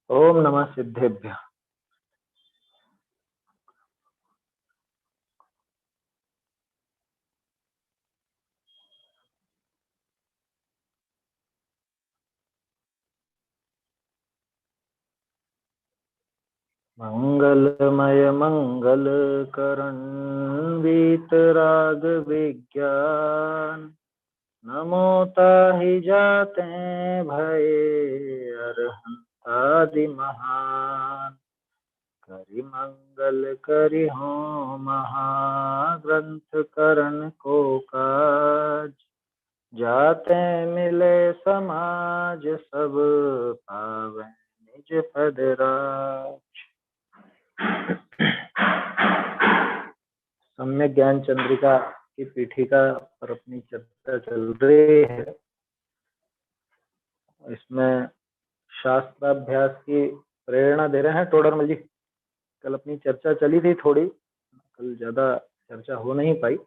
ओम नमः सिद्धेभ्य। मंगलमय मंगल करण वीतराग विज्ञान नमो ताहि जाते भये अरहंतादि महान। करि मंगल करि हो महाग्रंथ करण को काज। जाते मिले समाज सब पावे निज पद राज। सम्यक ज्ञान चंद्रिका की पीठिका पर अपनी चर्चा चल रही है। इसमें शास्त्राभ्यास की प्रेरणा दे रहे हैं टोडरमल जी। कल अपनी चर्चा चली थी थोड़ी, कल ज्यादा चर्चा हो नहीं पाई।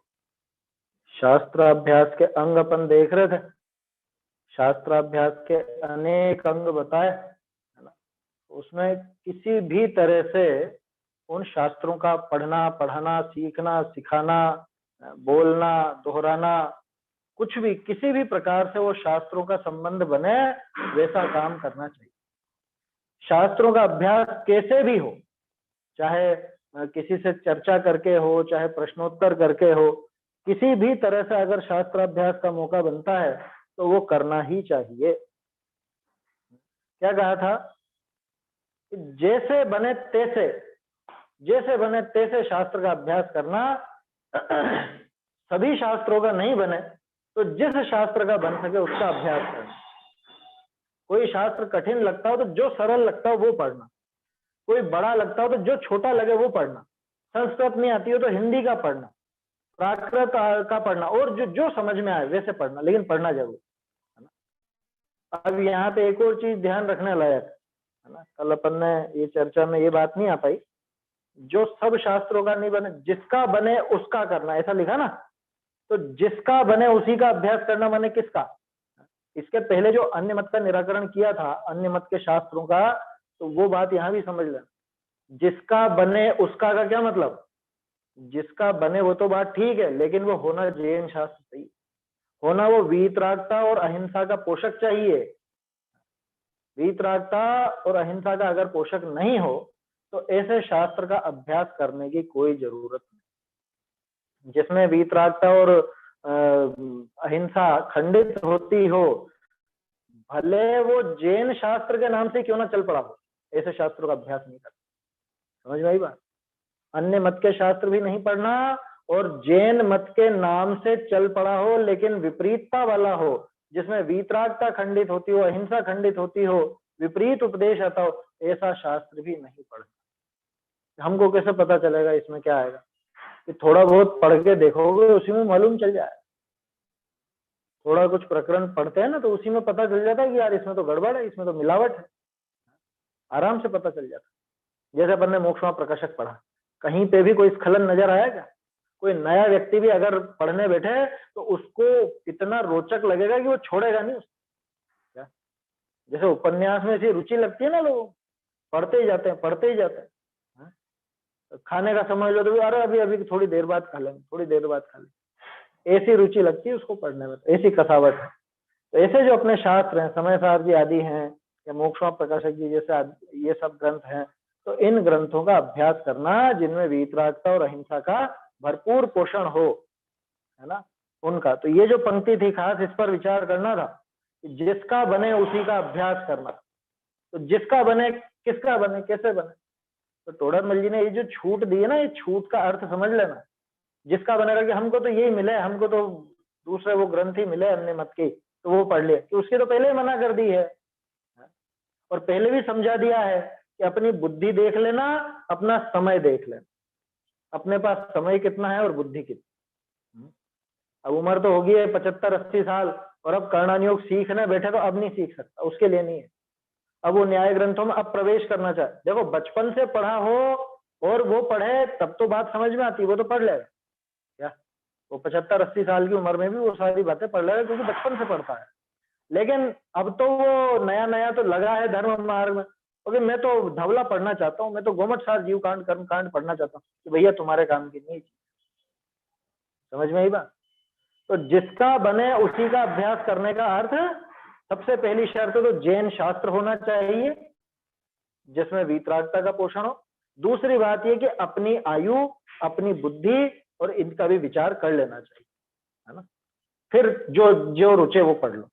शास्त्राभ्यास के अंग अपन देख रहे थे। शास्त्राभ्यास के अनेक अंग बताए, है ना। उसमें किसी भी तरह से उन शास्त्रों का पढ़ना, पढ़ाना, सीखना, सिखाना, बोलना, दोहराना, कुछ भी किसी भी प्रकार से वो शास्त्रों का संबंध बने वैसा काम करना चाहिए। शास्त्रों का अभ्यास कैसे भी हो, चाहे किसी से चर्चा करके हो, चाहे प्रश्नोत्तर करके हो, किसी भी तरह से अगर शास्त्राभ्यास का मौका बनता है तो वो करना ही चाहिए। क्या कहा था? जैसे बने तैसे, जैसे बने तैसे शास्त्र का अभ्यास करना। सभी शास्त्रों का नहीं बने तो जिस शास्त्र का बन सके उसका अभ्यास करना। कोई शास्त्र कठिन लगता हो तो जो सरल लगता हो वो पढ़ना, कोई बड़ा लगता हो तो जो छोटा लगे वो पढ़ना, संस्कृत नहीं आती हो तो हिंदी का पढ़ना, प्राकृत का पढ़ना, और जो जो समझ में आए वैसे पढ़ना, लेकिन पढ़ना जरूर, है ना। अब यहाँ पे एक और चीज ध्यान रखने लायक है ना। कल अपन ने ये चर्चा में ये बात नहीं आ पाई, जो सब शास्त्रों का नहीं बने जिसका बने उसका करना, ऐसा लिखा ना। तो जिसका बने उसी का अभ्यास करना माने किसका? इसके पहले जो अन्य मत का निराकरण किया था, अन्य मत के शास्त्रों का, तो वो बात यहां भी समझ लेना। जिसका बने उसका का क्या मतलब? जिसका बने वो तो बात ठीक है, लेकिन वो होना जैन शास्त्र चाहिए, होना वो वीतरागता और अहिंसा का पोषक चाहिए। वीतरागता और अहिंसा का अगर पोषक नहीं हो तो ऐसे शास्त्र का अभ्यास करने की कोई जरूरत नहीं। जिसमें वीतरागता और अहिंसा खंडित होती हो, भले वो जैन शास्त्र के नाम से क्यों ना चल पड़ा हो, ऐसे शास्त्रों का अभ्यास नहीं करना। समझ में आई बात? अन्य मत के शास्त्र भी नहीं पढ़ना, और जैन मत के नाम से चल पड़ा हो लेकिन विपरीतता वाला हो, जिसमें वीतरागता खंडित होती हो, अहिंसा खंडित होती हो, विपरीत उपदेश आता हो, ऐसा शास्त्र भी नहीं पढ़ना। हमको कैसे पता चलेगा इसमें क्या आएगा? कि थोड़ा बहुत पढ़ के देखोगे उसी में मालूम चल जाए। थोड़ा कुछ प्रकरण पढ़ते हैं ना तो उसी में पता चल जाता है कि यार इसमें तो गड़बड़ है, इसमें तो मिलावट है, आराम से पता चल जाता है। जैसे अपन ने मोक्षमा प्रकाशक पढ़ा, कहीं पे भी कोई स्खलन नजर आया क्या? कोई नया व्यक्ति भी अगर पढ़ने बैठे तो उसको इतना रोचक लगेगा कि वो छोड़ेगा नहीं उसको। क्या जैसे उपन्यास में ऐसी रुचि लगती है ना, लोग पढ़ते ही जाते हैं, पढ़ते ही जाते हैं। हाँ? तो खाने का समय जो तो अरे अभी अभी थोड़ी देर बाद खा लेंगे, थोड़ी देर बाद खा लेंगे, ऐसी रुचि लगती है उसको पढ़ने में, ऐसी कसावट है। तो ऐसे जो अपने शास्त्र हैं, समय सार जी आदि हैं, या मोक्षमा प्रकाशक जी जैसे ये सब ग्रंथ हैं, तो इन ग्रंथों का अभ्यास करना जिनमें वीतरागता और अहिंसा का भरपूर पोषण हो, है ना, उनका। तो ये जो पंक्ति थी खास इस पर विचार करना था कि जिसका बने उसी का अभ्यास करना। तो जिसका बने, किसका बने, कैसे बने? तो टोडरमल जी ने ये जो छूट दी है ना, ये छूट का अर्थ समझ लेना। जिसका बनेगा कि हमको तो यही मिले, हमको तो दूसरे वो ग्रंथ ही मिले अन्य मत के, तो वो पढ़ ले, कि उसकी तो पहले ही मना कर दी है, और पहले भी समझा दिया है कि अपनी बुद्धि देख लेना, अपना समय देख लेना, अपने पास समय कितना है और बुद्धि कितनी। अब उम्र तो होगी है 75-80 साल, और अब कर्णानुयोग सीखने बैठे तो अब नहीं सीख सकता, उसके लिए नहीं है। अब वो न्याय ग्रंथों में अब प्रवेश करना चाहे, देखो बचपन से पढ़ा हो और वो पढ़े तब तो बात समझ में आती, वो तो पढ़ लेगा क्या, वो 75-80 साल की उम्र में भी वो सारी बातें पढ़ लेगा क्योंकि बचपन से पढ़ता है। लेकिन अब तो वो नया नया तो लगा है धर्म मार्ग में, ओके, मैं तो धवला पढ़ना चाहता हूँ, मैं तो गोमट सार जीव कांड कर्म कांड पढ़ना चाहता हूँ, कि भैया तुम्हारे काम की नहीं। समझ में आई बात? तो जिसका बने उसी का अभ्यास करने का अर्थ, सबसे पहली शर्त तो जैन शास्त्र होना चाहिए जिसमें वीतरागता का पोषण हो। दूसरी बात यह कि अपनी आयु, अपनी बुद्धि और इनका भी विचार कर लेना चाहिए, है ना। फिर जो जो रुचे वो पढ़ लो,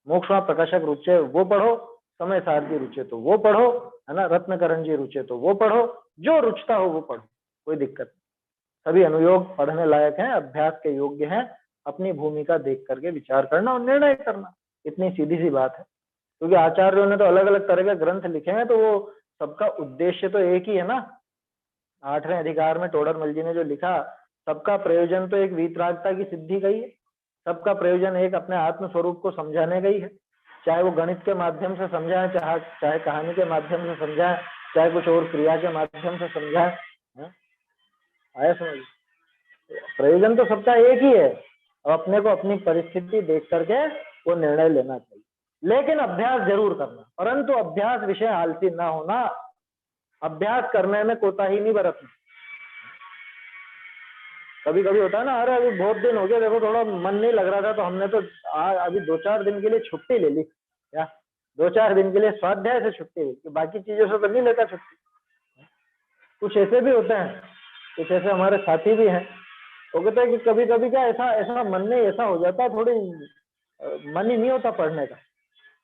मोक्षमा प्रकाशक रुचे वो पढ़ो, समय सारथी रुचे तो वो पढ़ो, है ना, रत्नकरण जी रुचे तो वो पढ़ो, जो रुचता हो वो पढ़ो, कोई दिक्कत नहीं। सभी अनुयोग पढ़ने लायक हैं, अभ्यास के योग्य हैं। अपनी भूमिका देख करके विचार करना और निर्णय करना, इतनी सीधी सी बात है। क्योंकि आचार्यों ने तो अलग अलग तरह के ग्रंथ लिखे हैं, तो वो सबका उद्देश्य तो एक ही है ना। 8वें अधिकार में टोडरमल जी ने जो लिखा, सबका प्रयोजन तो एक वीतरागता की सिद्धि का ही है। सबका प्रयोजन एक अपने आत्म स्वरूप को समझाने का ही है। चाहे वो गणित के माध्यम से समझाए, चाहे कहानी के माध्यम से समझाए, चाहे कुछ और क्रिया के माध्यम से समझाए, आया समझ? प्रयोजन तो सबका एक ही है। अब अपने को अपनी परिस्थिति देख करके वो निर्णय लेना चाहिए, लेकिन अभ्यास जरूर करना, परंतु अभ्यास विषय आलसी ना होना। अभ्यास करने में कोताही नहीं बरतना। कभी कभी होता है ना, अरे अभी बहुत दिन हो गए, देखो थोड़ा मन नहीं लग रहा था, तो हमने तो अभी 2-4 दिन के लिए छुट्टी ले ली, क्या 2-4 दिन के लिए स्वाध्याय से छुट्टी ली, कि बाकी चीजों से तो नहीं लेता छुट्टी। कुछ ऐसे भी होते हैं, कुछ ऐसे हमारे साथी भी हैं, वो कहते हैं कि कभी कभी क्या ऐसा मन में ऐसा हो जाता है, थोड़ी मन ही नहीं होता पढ़ने का।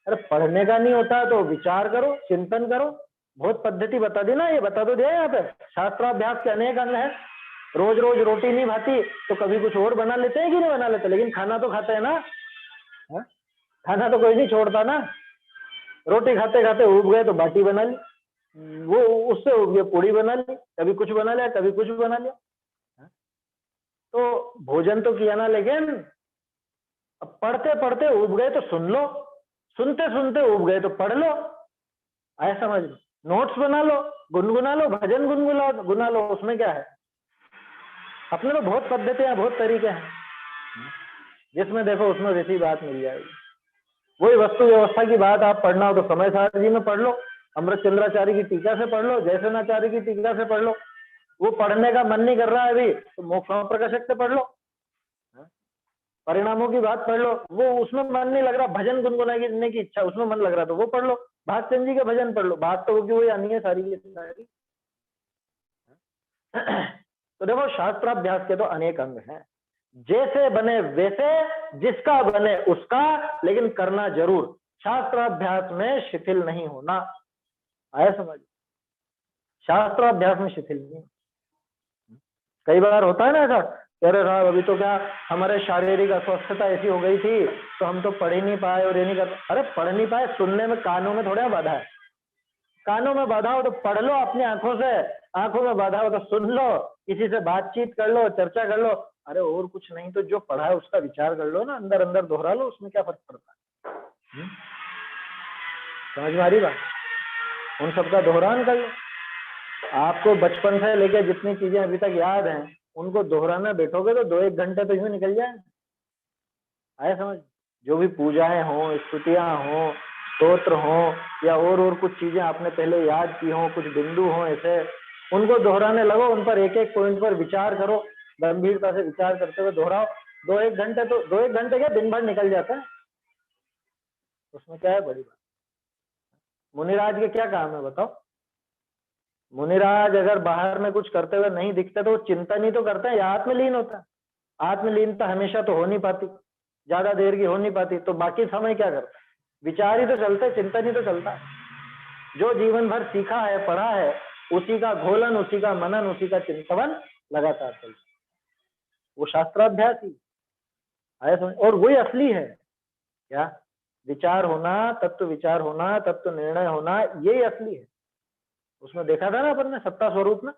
अरे पढ़ने का नहीं होता तो विचार करो, चिंतन करो। बहुत पद्धति बता दी ना, ये बता दो दिया यहाँ पे, शास्त्राभ्यास के अनेक अंग है। रोज रोज रोटी नहीं भाती तो कभी कुछ और बना लेते हैं कि नहीं बना लेते, लेकिन खाना तो खाते हैं ना। हा? खाना तो कोई नहीं छोड़ता ना। रोटी खाते खाते उब गए तो बाटी बना ली, वो उससे उब गए पूड़ी बना ली, कभी कुछ बना लिया, कभी कुछ बना लिया। तो भोजन तो किया ना, लेकिन अब पढ़ते पढ़ते उब गए तो सुन लो, सुनते सुनते उब गए तो पढ़ लो। आया समझ? नोट्स बना लो, गुनगुना लो, भजन गुनगुना लो, उसमें क्या है। अपने तो बहुत पद्धतियां, बहुत तरीके हैं, जिसमें देखो उसमें वैसी बात मिल जाएगी। वही वस्तु व्यवस्था की बात आप पढ़ना हो तो समय सारथी में पढ़ लो, अमृत चंद्राचार्य की टीका से पढ़ लो, जयसेनाचार्य की टीका से पढ़ लो। वो पढ़ने का मन नहीं कर रहा है अभी तो मोक्षमा प्रकाशक से पढ़ लो, परिणामों की बात पढ़ लो। वो उसमें मन नहीं लग रहा, भजन गुनगुनाने की इच्छा उसमें मन लग रहा तो वो पढ़ लो, भागचंद जी के भजन पढ़ लो। बात तो होगी वही आनी है सारी की सारी। तो देखो शास्त्राभ्यास के तो अनेक अंग हैं, जैसे बने वैसे, जिसका बने उसका, लेकिन करना जरूर। शास्त्राभ्यास में शिथिल नहीं होना। आया समझ? शास्त्राभ्यास में शिथिल नहीं। कई बार होता है ना ऐसा, अरे साहब अभी तो क्या हमारे शारीरिक अस्वस्थता ऐसी हो गई थी तो हम तो पढ़ ही नहीं पाए और ये नहीं कर। अरे पढ़ नहीं पाए, सुनने में कानों में थोड़ा बाधा है। कानों में बाधा हो तो पढ़ लो अपनी आंखों से, आंखों में बाधा हो तो सुन लो, किसी से बातचीत कर लो, चर्चा कर लो। अरे और कुछ नहीं तो जो पढ़ा है उसका विचार कर लो ना, अंदर अंदर दोहरा लो, उसमें क्या फर्क पड़ता है। समझ में आ रही बात? उन सबका दोहरान कर लो। आपको बचपन से लेकर जितनी चीजें अभी तक याद हैं उनको दोहराना बैठोगे तो 2-1 घंटे तो इसमें निकल जाए। आया समझ? जो भी पूजाएं हो, स्तुतियां हो, स्तोत्र हो, या और कुछ चीजें आपने पहले याद की हो, कुछ बिंदु हो ऐसे, उनको दोहराने लगो, उन पर एक एक पॉइंट पर विचार करो, गंभीरता से विचार करते हुए दोहराओ। 2-1 घंटे तो 2-1 घंटे क्या दिन भर निकल जाता है, उसमें क्या है बड़ी बात। मुनिराज के क्या काम है बताओ? मुनिराज अगर बाहर में कुछ करते हुए नहीं दिखते तो वो चिंतन ही तो करते हैं या आत्मलीन होता है। आत्मलीनता हमेशा तो हो नहीं पाती, ज्यादा देर की हो नहीं पाती, तो बाकी समय क्या करते हैं? विचार ही तो चलते, चिंतन ही तो चलता है। जो जीवन भर सीखा है, पढ़ा है, उसी का घोलन, उसी का मनन, उसी का चिंतन लगातार चलता है। वो शास्त्राभ्यास ही आया समझ? और वही असली है क्या? विचार होना, तत्व विचार होना, तत्व निर्णय होना, यही असली है। उसमें देखा था ना अपन ने सत्ता स्वरूप में,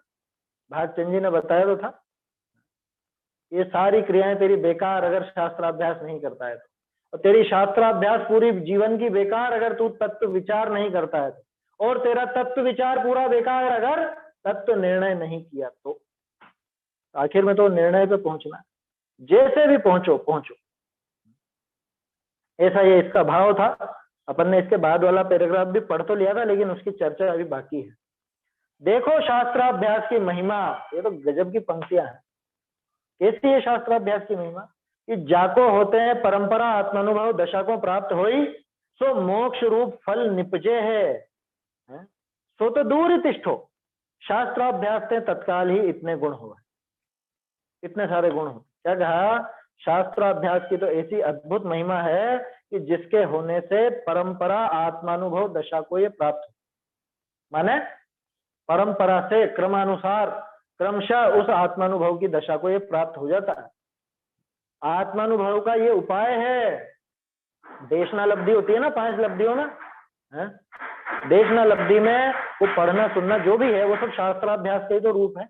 भागचंद जी ने बताया तो था, ये सारी क्रियाएं तेरी बेकार अगर शास्त्राभ्यास नहीं करता है तो, और तेरी शास्त्राभ्यास पूरी जीवन की बेकार अगर तू तत्व विचार नहीं करता है तो, और तेरा तत्व विचार पूरा बेकार अगर तत्व निर्णय नहीं किया तो। आखिर में तो निर्णय पे पहुंचना है, जैसे भी पहुंचो पहुंचो। ऐसा ये इसका भाव था। अपन ने इसके बाद वाला पैराग्राफ भी पढ़ तो लिया था, लेकिन उसकी चर्चा अभी बाकी है। देखो शास्त्राभ्यास की महिमा, ये तो गजब की पंक्तियां हैं। कैसी है शास्त्राभ्यास की महिमा? कि जाको होते हैं परंपरा आत्मानुभव दशा को प्राप्त होई, सो मोक्ष रूप फल निपजे है, सो तो दूर ही तिष्ठो शास्त्राभ्यास से तत्काल ही इतने गुण हो, इतने सारे गुण हो। क्या कहा? शास्त्राभ्यास की तो ऐसी अद्भुत महिमा है कि जिसके होने से परंपरा आत्मानुभव दशा को ये प्राप्त हो, माने परंपरा से क्रमानुसार क्रमशः उस आत्मानुभव की दशा को ये प्राप्त हो जाता है। आत्मानुभव का ये उपाय है। देशना लब्धि होती है ना 5 लब्धियों में, है? देशना लब्धि में वो पढ़ना सुनना जो भी है वो सब शास्त्राभ्यास के ही तो रूप है।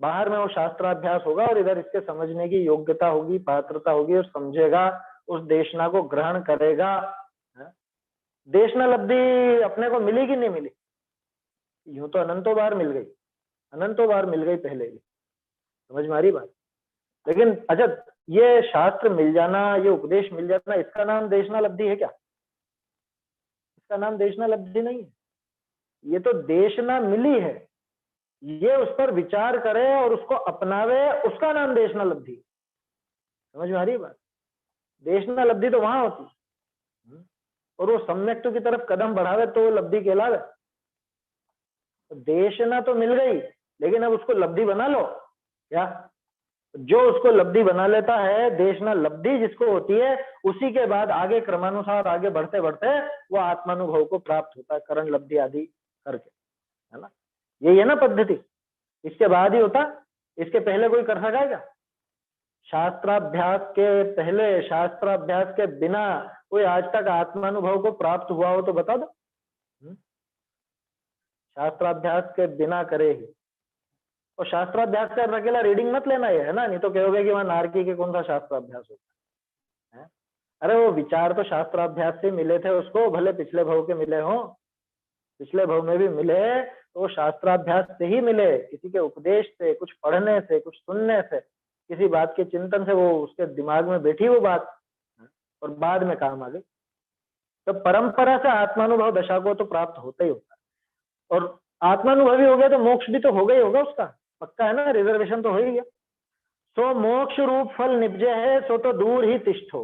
बाहर में वो शास्त्राभ्यास होगा और इधर इसके समझने की योग्यता होगी, पात्रता होगी, और समझेगा, उस देशना को ग्रहण करेगा। देशना लब्धि अपने को मिली कि नहीं मिली? यूं तो अनंतों बार मिल गई, अनंतों बार मिल गई पहले भी, समझ में आ रही बात? लेकिन अच्छा, ये शास्त्र मिल जाना, ये उपदेश मिल जाना, इसका नाम देशना लब्धि है क्या? इसका नाम देशना लब्धि नहीं है। ये तो देशना मिली है, ये उस पर विचार करे और उसको अपनावे, उसका नाम देशना लब्धि। समझ में आ रही बात? देशना लब्धि तो वहां होती, और वो सम्यक की तरफ कदम बढ़ावे तो लब्धि कहलावे। देशना तो मिल गई, लेकिन अब उसको लब्धि बना लो क्या? जो उसको लब्धि बना लेता है, देशना लब्धि जिसको होती है, उसी के बाद आगे क्रमानुसार आगे बढ़ते बढ़ते वो आत्मानुभव को प्राप्त होता है, करण लब्धि आदि करके, है ना? यही है ना पद्धति। इसके बाद ही होता, इसके पहले कोई कर सका क्या? शास्त्राभ्यास के पहले, शास्त्राभ्यास के बिना कोई आज तक आत्मानुभव को प्राप्त हुआ हो तो बता दो। शास्त्राभ्यास के बिना करे ही। और शास्त्राभ्यास का अकेला रीडिंग मत लेना है ना, नहीं तो कहोगे कि वहां नारकी के कौन सा शास्त्राभ्यास होता है? अरे वो विचार तो शास्त्राभ्यास से मिले थे उसको, भले पिछले भव के मिले हो, पिछले भव में भी मिले तो वो शास्त्राभ्यास से ही मिले, किसी के उपदेश से, कुछ पढ़ने से, कुछ सुनने से, किसी बात के चिंतन से वो उसके दिमाग में बैठी वो बात और बाद में काम आ गई। तो परंपरा से आत्मानुभव दशा को तो प्राप्त होता ही होता है, और आत्मानुभवी हो गया तो मोक्ष भी तो होगा ही होगा, उसका पक्का है ना, रिजर्वेशन तो हो ही गया। सो मोक्ष रूप फल निपजे है, सो तो दूर ही तिष्ठो।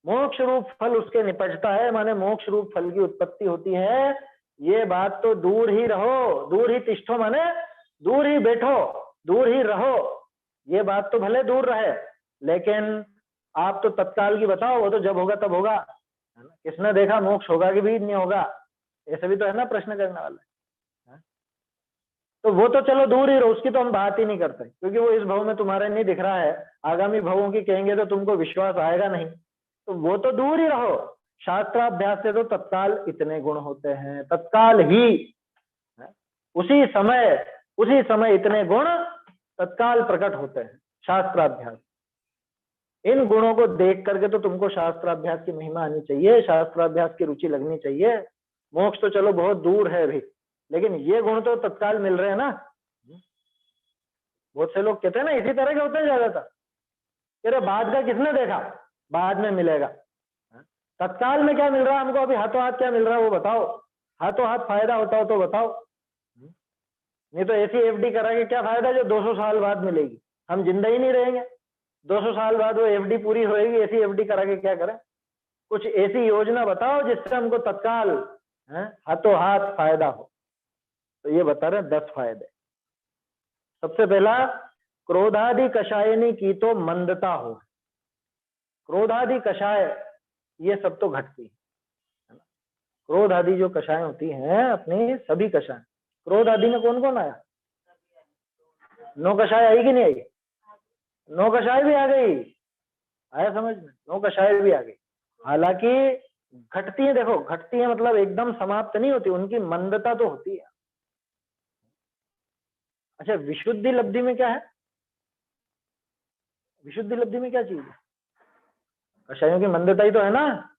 मोक्ष रूप फल उसके निपटता है, माने मोक्ष रूप फल की उत्पत्ति होती है, ये बात तो दूर ही रहो। दूर ही तिष्ठो माने दूर ही बैठो, दूर ही रहो। ये बात तो भले दूर रहे, लेकिन आप तो तत्काल की बताओ, वो तो जब होगा तब होगा, है ना? किसने देखा मोक्ष होगा कि भी नहीं होगा? ऐसे भी तो है ना प्रश्न करने वाला। तो वो तो चलो दूर ही रहो, उसकी तो हम बात ही नहीं करते, क्योंकि वो इस भव में तुम्हारे नहीं दिख रहा है। आगामी भवों की कहेंगे तो तुमको विश्वास आएगा नहीं, तो वो तो दूर ही रहो। शास्त्राभ्यास से तो तत्काल इतने गुण होते हैं, तत्काल ही, उसी समय इतने गुण तत्काल प्रकट होते हैं। शास्त्राभ्यास, इन गुणों को देख करके तो तुमको शास्त्राभ्यास की महिमा आनी चाहिए, शास्त्राभ्यास की रुचि लगनी चाहिए। मोक्ष तो चलो बहुत दूर है भी, लेकिन ये गुण तो तत्काल मिल रहे हैं ना। बहुत से लोग कहते हैं ना, इसी तरह के होते हैं ज्यादातर, अरे बाद का किसने देखा, बाद में मिलेगा। तत्काल में क्या मिल रहा है हमको, अभी हाथों हाथ क्या मिल रहा है वो बताओ, हाथों हाथ फायदा होता हो तो बताओ। नहीं तो ऐसी एफडी करा के क्या फायदा जो 200 साल बाद मिलेगी, हम जिंदा ही नहीं रहेंगे। 200 साल बाद वो एफडी पूरी होएगी, ऐसी एफडी करा के क्या करें? कुछ ऐसी योजना बताओ जिससे हमको तत्काल हाथों हाथ फायदा हो। तो ये बता रहे 10 फायदे। सबसे पहला, क्रोधादि कषायनी की तो मंदता हो। क्रोधादि कषाय ये सब तो घटती है ना। क्रोध आदि जो कषाय होती हैं अपनी, सभी कषाय, क्रोध आदि में कौन कौन आया? 9 कषाय आई कि नहीं आई? 9 कषाय भी आ गई, आया समझ में? 9 कषाय भी आ गई। हालांकि घटती है, देखो घटती है मतलब एकदम समाप्त नहीं होती, उनकी मंदता तो होती है। अच्छा, विशुद्धि लब्धि में क्या है? विशुद्धि लब्धि में क्या चीज है? कषायों की मंदता ही तो है ना,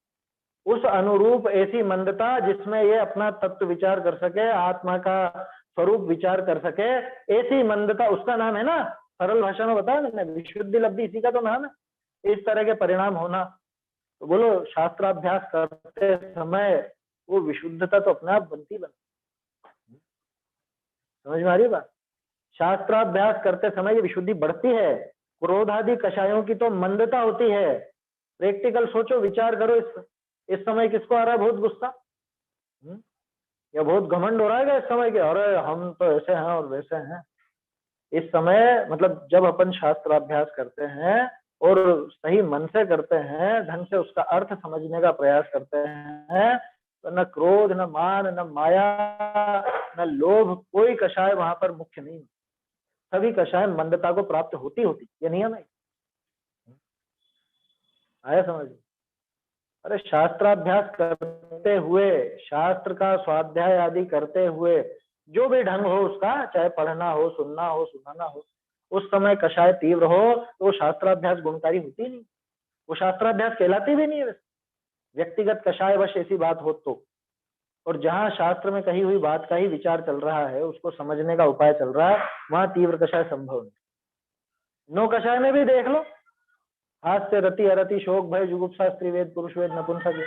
उस अनुरूप ऐसी मंदता जिसमें ये अपना तत्व विचार कर सके, आत्मा का स्वरूप विचार कर सके, ऐसी मंदता, उसका नाम है ना, सरल भाषा में बताया मैंने, विशुद्धि लब्धि, इसी का तो नाम है। इस तरह के परिणाम होना, तो बोलो शास्त्राभ्यास करते समय वो विशुद्धता तो अपने आप बनती बन। समझ में आ रही बात? शास्त्राभ्यास करते समय ये विशुद्धि बढ़ती है। क्रोध आदि कषायों की तो मंदता होती है। प्रैक्टिकल सोचो, विचार करो, इस समय किसको आ रहा है बहुत गुस्सा? या बहुत घमंड हो रहा है इस समय के, अरे हम तो ऐसे हैं और वैसे हैं। इस समय मतलब जब अपन शास्त्राभ्यास करते हैं और सही मन से करते हैं, ढंग से उसका अर्थ समझने का प्रयास करते हैं, तो न क्रोध, न मान, न माया, न लोभ, कोई कषाय वहां पर मुख्य नहीं। सभी कषाय मंदता को प्राप्त होती होती, ये नियम है। आया समझ? अरे शास्त्राभ्यास करते हुए, शास्त्र का स्वाध्याय आदि करते हुए, जो भी ढंग हो उसका, चाहे पढ़ना हो, सुनना हो, सुनाना हो, उस समय कषाय तीव्र हो तो वो शास्त्राभ्यास गुणकारी होती नहीं, वो शास्त्राभ्यास कहलाती भी नहीं है। व्यक्तिगत कषाय वश ऐसी बात हो तो, और जहां शास्त्र में कही हुई बात का ही विचार चल रहा है, उसको समझने का उपाय चल रहा है, वहां तीव्र कषाय संभव नहीं। नो कषाय में भी देख लो, हास्य, रति, अरति, शोक, भय, जुगुप्सा, स्त्रीवेद, पुरुषवेद, नपुंसक,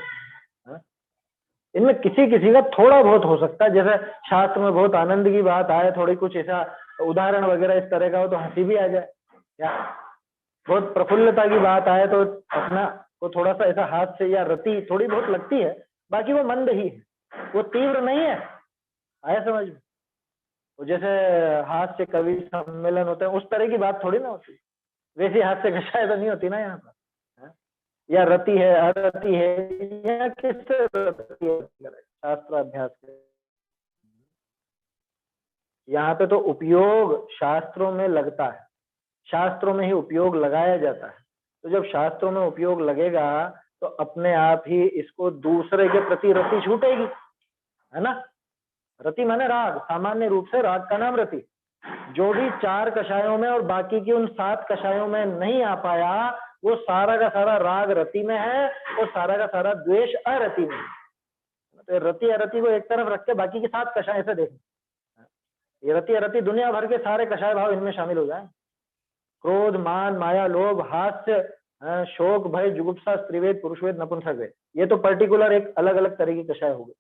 इनमें किसी किसी का थोड़ा बहुत हो सकता है। जैसे शास्त्र में बहुत आनंद की बात आए, थोड़ी कुछ ऐसा उदाहरण वगैरह इस तरह का हो तो हंसी भी आ जाए, या बहुत प्रफुल्लता की बात आए तो अपना को थोड़ा सा ऐसा हास्य या रति थोड़ी बहुत लगती है, बाकी वो मंद ही है, वो तीव्र नहीं है। आया समझ में? वो जैसे हास्य कवि सम्मेलन होते हैं, उस तरह की बात थोड़ी ना होती, वैसी हास्य कषाय तो नहीं होती ना यहाँ पर। या रति है, अरति है, या किससे रति है शास्त्राभ्यास के? यहाँ पे तो उपयोग शास्त्रों में लगता है, शास्त्रों में ही उपयोग लगाया जाता है। तो जब शास्त्रों में उपयोग लगेगा तो अपने आप ही इसको दूसरे के प्रति रति छूटेगी, है ना? रति माने राग, सामान्य रूप से राग का नाम रति। जो भी 4 कषायों में और बाकी की उन 7 कषायों में नहीं आ पाया, वो सारा का सारा राग रति में है और सारा का सारा द्वेष अरति में। तो रति अरति को एक तरफ रख के बाकी की 7 कषाय से देखें, ये रति अरति दुनिया भर के सारे कषाय भाव इनमें शामिल हो जाए। क्रोध, मान, माया, लोभ, हास्य, शोक, भय, जुगुप्सा, स्त्रीवेद, पुरुषवेद, नपुंसक वेद, ये तो पर्टिकुलर एक अलग अलग तरह की कषाय हो गए।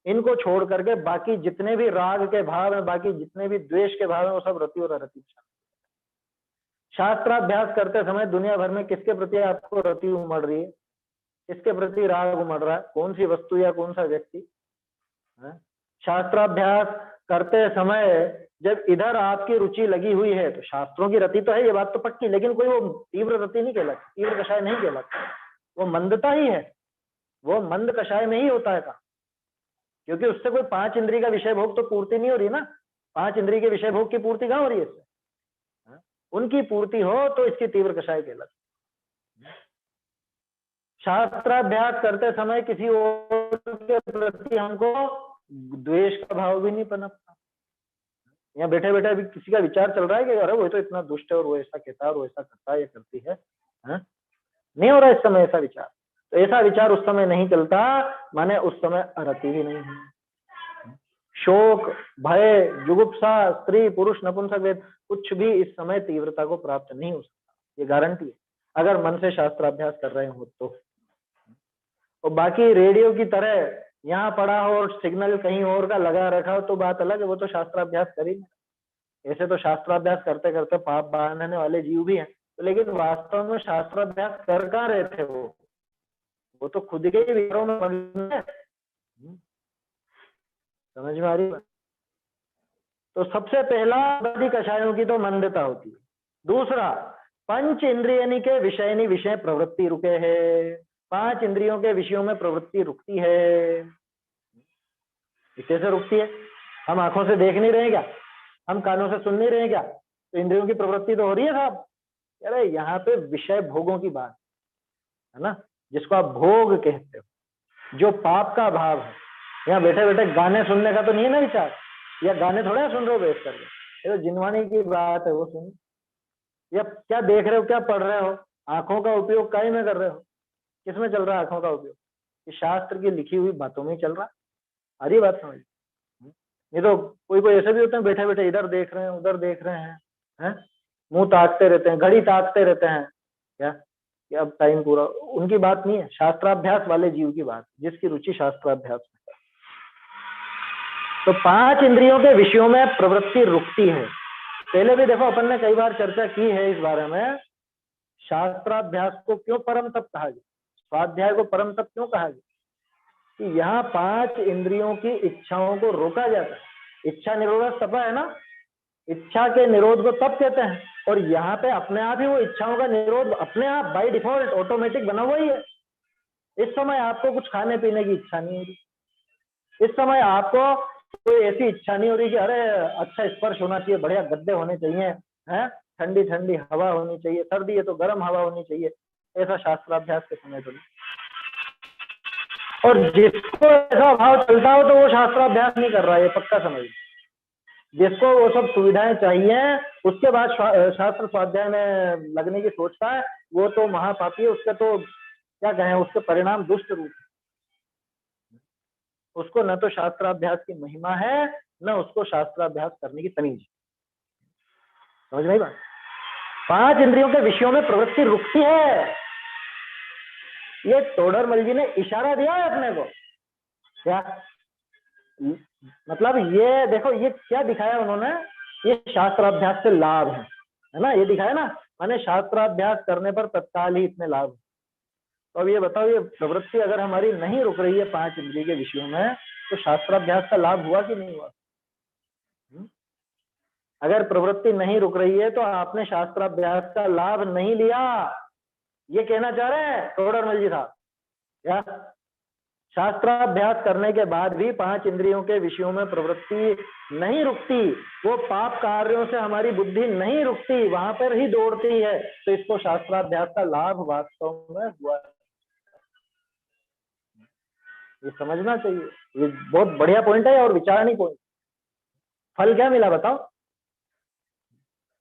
इनको छोड़ करके बाकी जितने भी राग के भाव है, बाकी जितने भी द्वेष के भाव है, वो सब रति और अरति में शामिल। शास्त्राभ्यास करते समय दुनिया भर में किसके प्रति आपको रति उमड़ रही है, किसके प्रति राग उमड़ रहा है, कौन सी वस्तु या कौन सा व्यक्ति? शास्त्राभ्यास करते समय जब इधर आपकी रुचि लगी हुई है तो शास्त्रों की रति तो है, ये बात तो पक्की, लेकिन कोई वो तीव्र रति नहीं कहलाती, तीव्र कषाय नहीं कहलाता, वो मंदता ही है, वो मंद कषाय में ही होता है काम। क्योंकि उससे कोई 5 इंद्रिय का विषय भोग तो पूर्ति नहीं हो रही ना, 5 इंद्रिय के विषय भोग की पूर्ति कहाँ हो रही है इससे? उनकी पूर्ति हो तो इसकी तीव्र कषाय कहलाती। शास्त्राभ्यास करते समय किसी और के प्रति हमको द्वेष का भाव भी नहीं पनपता। यहाँ बैठे बैठे अभी किसी का विचार चल रहा है कि अरे वो तो इतना दुष्ट है और वो ऐसा कहता है और वो ऐसा करता है या करती है, नहीं हो रहा इस समय ऐसा विचार। तो ऐसा विचार उस समय नहीं चलता, माने उस समय अरति भी नहीं है। शोक, भय, जुगुप्सा, स्त्री, पुरुष, नपुंसक वेद, कुछ भी इस समय तीव्रता को प्राप्त नहीं हो सकता, ये गारंटी है, अगर मन से शास्त्राभ्यास कर रहे हो तो। और बाकी रेडियो की तरह यहाँ पड़ा हो और सिग्नल कहीं और का लगा रखा हो तो बात अलग है, वो तो शास्त्राभ्यास कर ही नहीं। ऐसे तो शास्त्राभ्यास करते करते पाप बांधने वाले जीव भी हैं, तो लेकिन वास्तव में शास्त्राभ्यास कर कहाँ रहे थे? वो तो खुद के ही विचारों में मग्न है। समझ में आ रही बात? तो सबसे पहला कषायों की तो मंदता होती है। दूसरा, पंच इंद्रियनी के विषयनी विषय प्रवृत्ति रुके है, 5 इंद्रियों के विषयों में प्रवृत्ति रुकती है। कैसे रुकती है? हम आंखों से देख नहीं रहे क्या, हम कानों से सुन नहीं रहे क्या, तो इंद्रियों की प्रवृत्ति तो हो रही है साहब। अरे यहाँ पे विषय भोगों की बात है ना, जिसको आप भोग कहते हो, जो पाप का भाव है। यहाँ बैठे बैठे गाने सुनने का तो नहीं है ना विचार, या गाने थोड़ा सुन रहे हो बैठ करके, ये तो जिनवानी की बात है, वो सुन। या क्या देख रहे हो, क्या पढ़ रहे हो, आंखों का उपयोग काहे में कर रहे हो? किसमें चल रहा है आंखों का उपयोग? ये शास्त्र की लिखी हुई बातों में चल रहा। अरे बात समझ। ये तो कोई कोई ऐसे भी होते हैं बैठे बैठे इधर देख रहे हैं उधर देख रहे हैं, मुंह ताकते रहते हैं, घड़ी ताकते रहते हैं, क्या कि अब टाइम पूरा, उनकी बात नहीं है, शास्त्राभ्यास वाले जीव की बात, जिसकी रुचि शास्त्राभ्यास में। तो 5 इंद्रियों के विषयों में प्रवृत्ति रुकती है। पहले भी देखो अपन ने कई बार चर्चा की है इस बारे में, शास्त्राभ्यास को क्यों परम तप कहा गया, स्वाध्याय को परम तप क्यों कहा गया, कि यहाँ 5 इंद्रियों की इच्छाओं को रोका जाता है। इच्छा निरोध तप है ना, इच्छा के निरोध को तप कहते हैं, और यहाँ पे अपने आप ही वो इच्छाओं का निरोध अपने आप बाय डिफॉल्ट ऑटोमेटिक बना हुआ ही है। इस समय आपको कुछ खाने पीने की इच्छा नहीं हो रही, इस समय आपको कोई ऐसी इच्छा नहीं हो रही कि अरे अच्छा स्पर्श होना चाहिए, बढ़िया गद्दे होने चाहिए, हैं, ठंडी ठंडी हवा होनी चाहिए, सर्दी है तो गर्म हवा होनी चाहिए, ऐसा शास्त्राभ्यास के समय तो नहीं। और जिसको ऐसा भाव चलता हो तो वो शास्त्राभ्यास नहीं कर रहा है, ये पक्का समझ। जिसको वो सब सुविधाएं चाहिए उसके बाद शास्त्र स्वाध्याय में लगने की सोचता है, वो तो महापापी है, उसके तो क्या कहें, उसके परिणाम दुष्ट रूप। उसको न तो शास्त्राभ्यास की महिमा है, न उसको शास्त्राभ्यास करने की तमीज। समझ में आई बात? 5 इंद्रियों के विषयों में प्रवृत्ति रुकती है, ये टोडरमल जी ने इशारा दिया है अपने को। क्या मतलब, ये देखो ये क्या दिखाया उन्होंने, ये शास्त्राभ्यास से लाभ है ना, ये दिखाया ना, माने शास्त्राभ्यास करने पर तत्काल ही इतने लाभ। तो अब ये बताओ, ये प्रवृत्ति अगर हमारी नहीं रुक रही है 5 इंद्रिय के विषयों में, तो शास्त्राभ्यास का लाभ हुआ कि नहीं हुआ? अगर प्रवृत्ति नहीं रुक रही है तो आपने शास्त्राभ्यास का लाभ नहीं लिया, ये कहना चाह रहे हैं टोडरमल जी साहब। क्या शास्त्राभ्यास करने के बाद भी 5 इंद्रियों के विषयों में प्रवृत्ति नहीं रुकती, वो पाप कार्यों से हमारी बुद्धि नहीं रुकती, वहां पर ही दौड़ती है, तो इसको शास्त्राभ्यास का लाभ वास्तव में हुआ। ये समझना चाहिए, ये बहुत बढ़िया पॉइंट है और विचारणी पॉइंट। फल क्या मिला बताओ?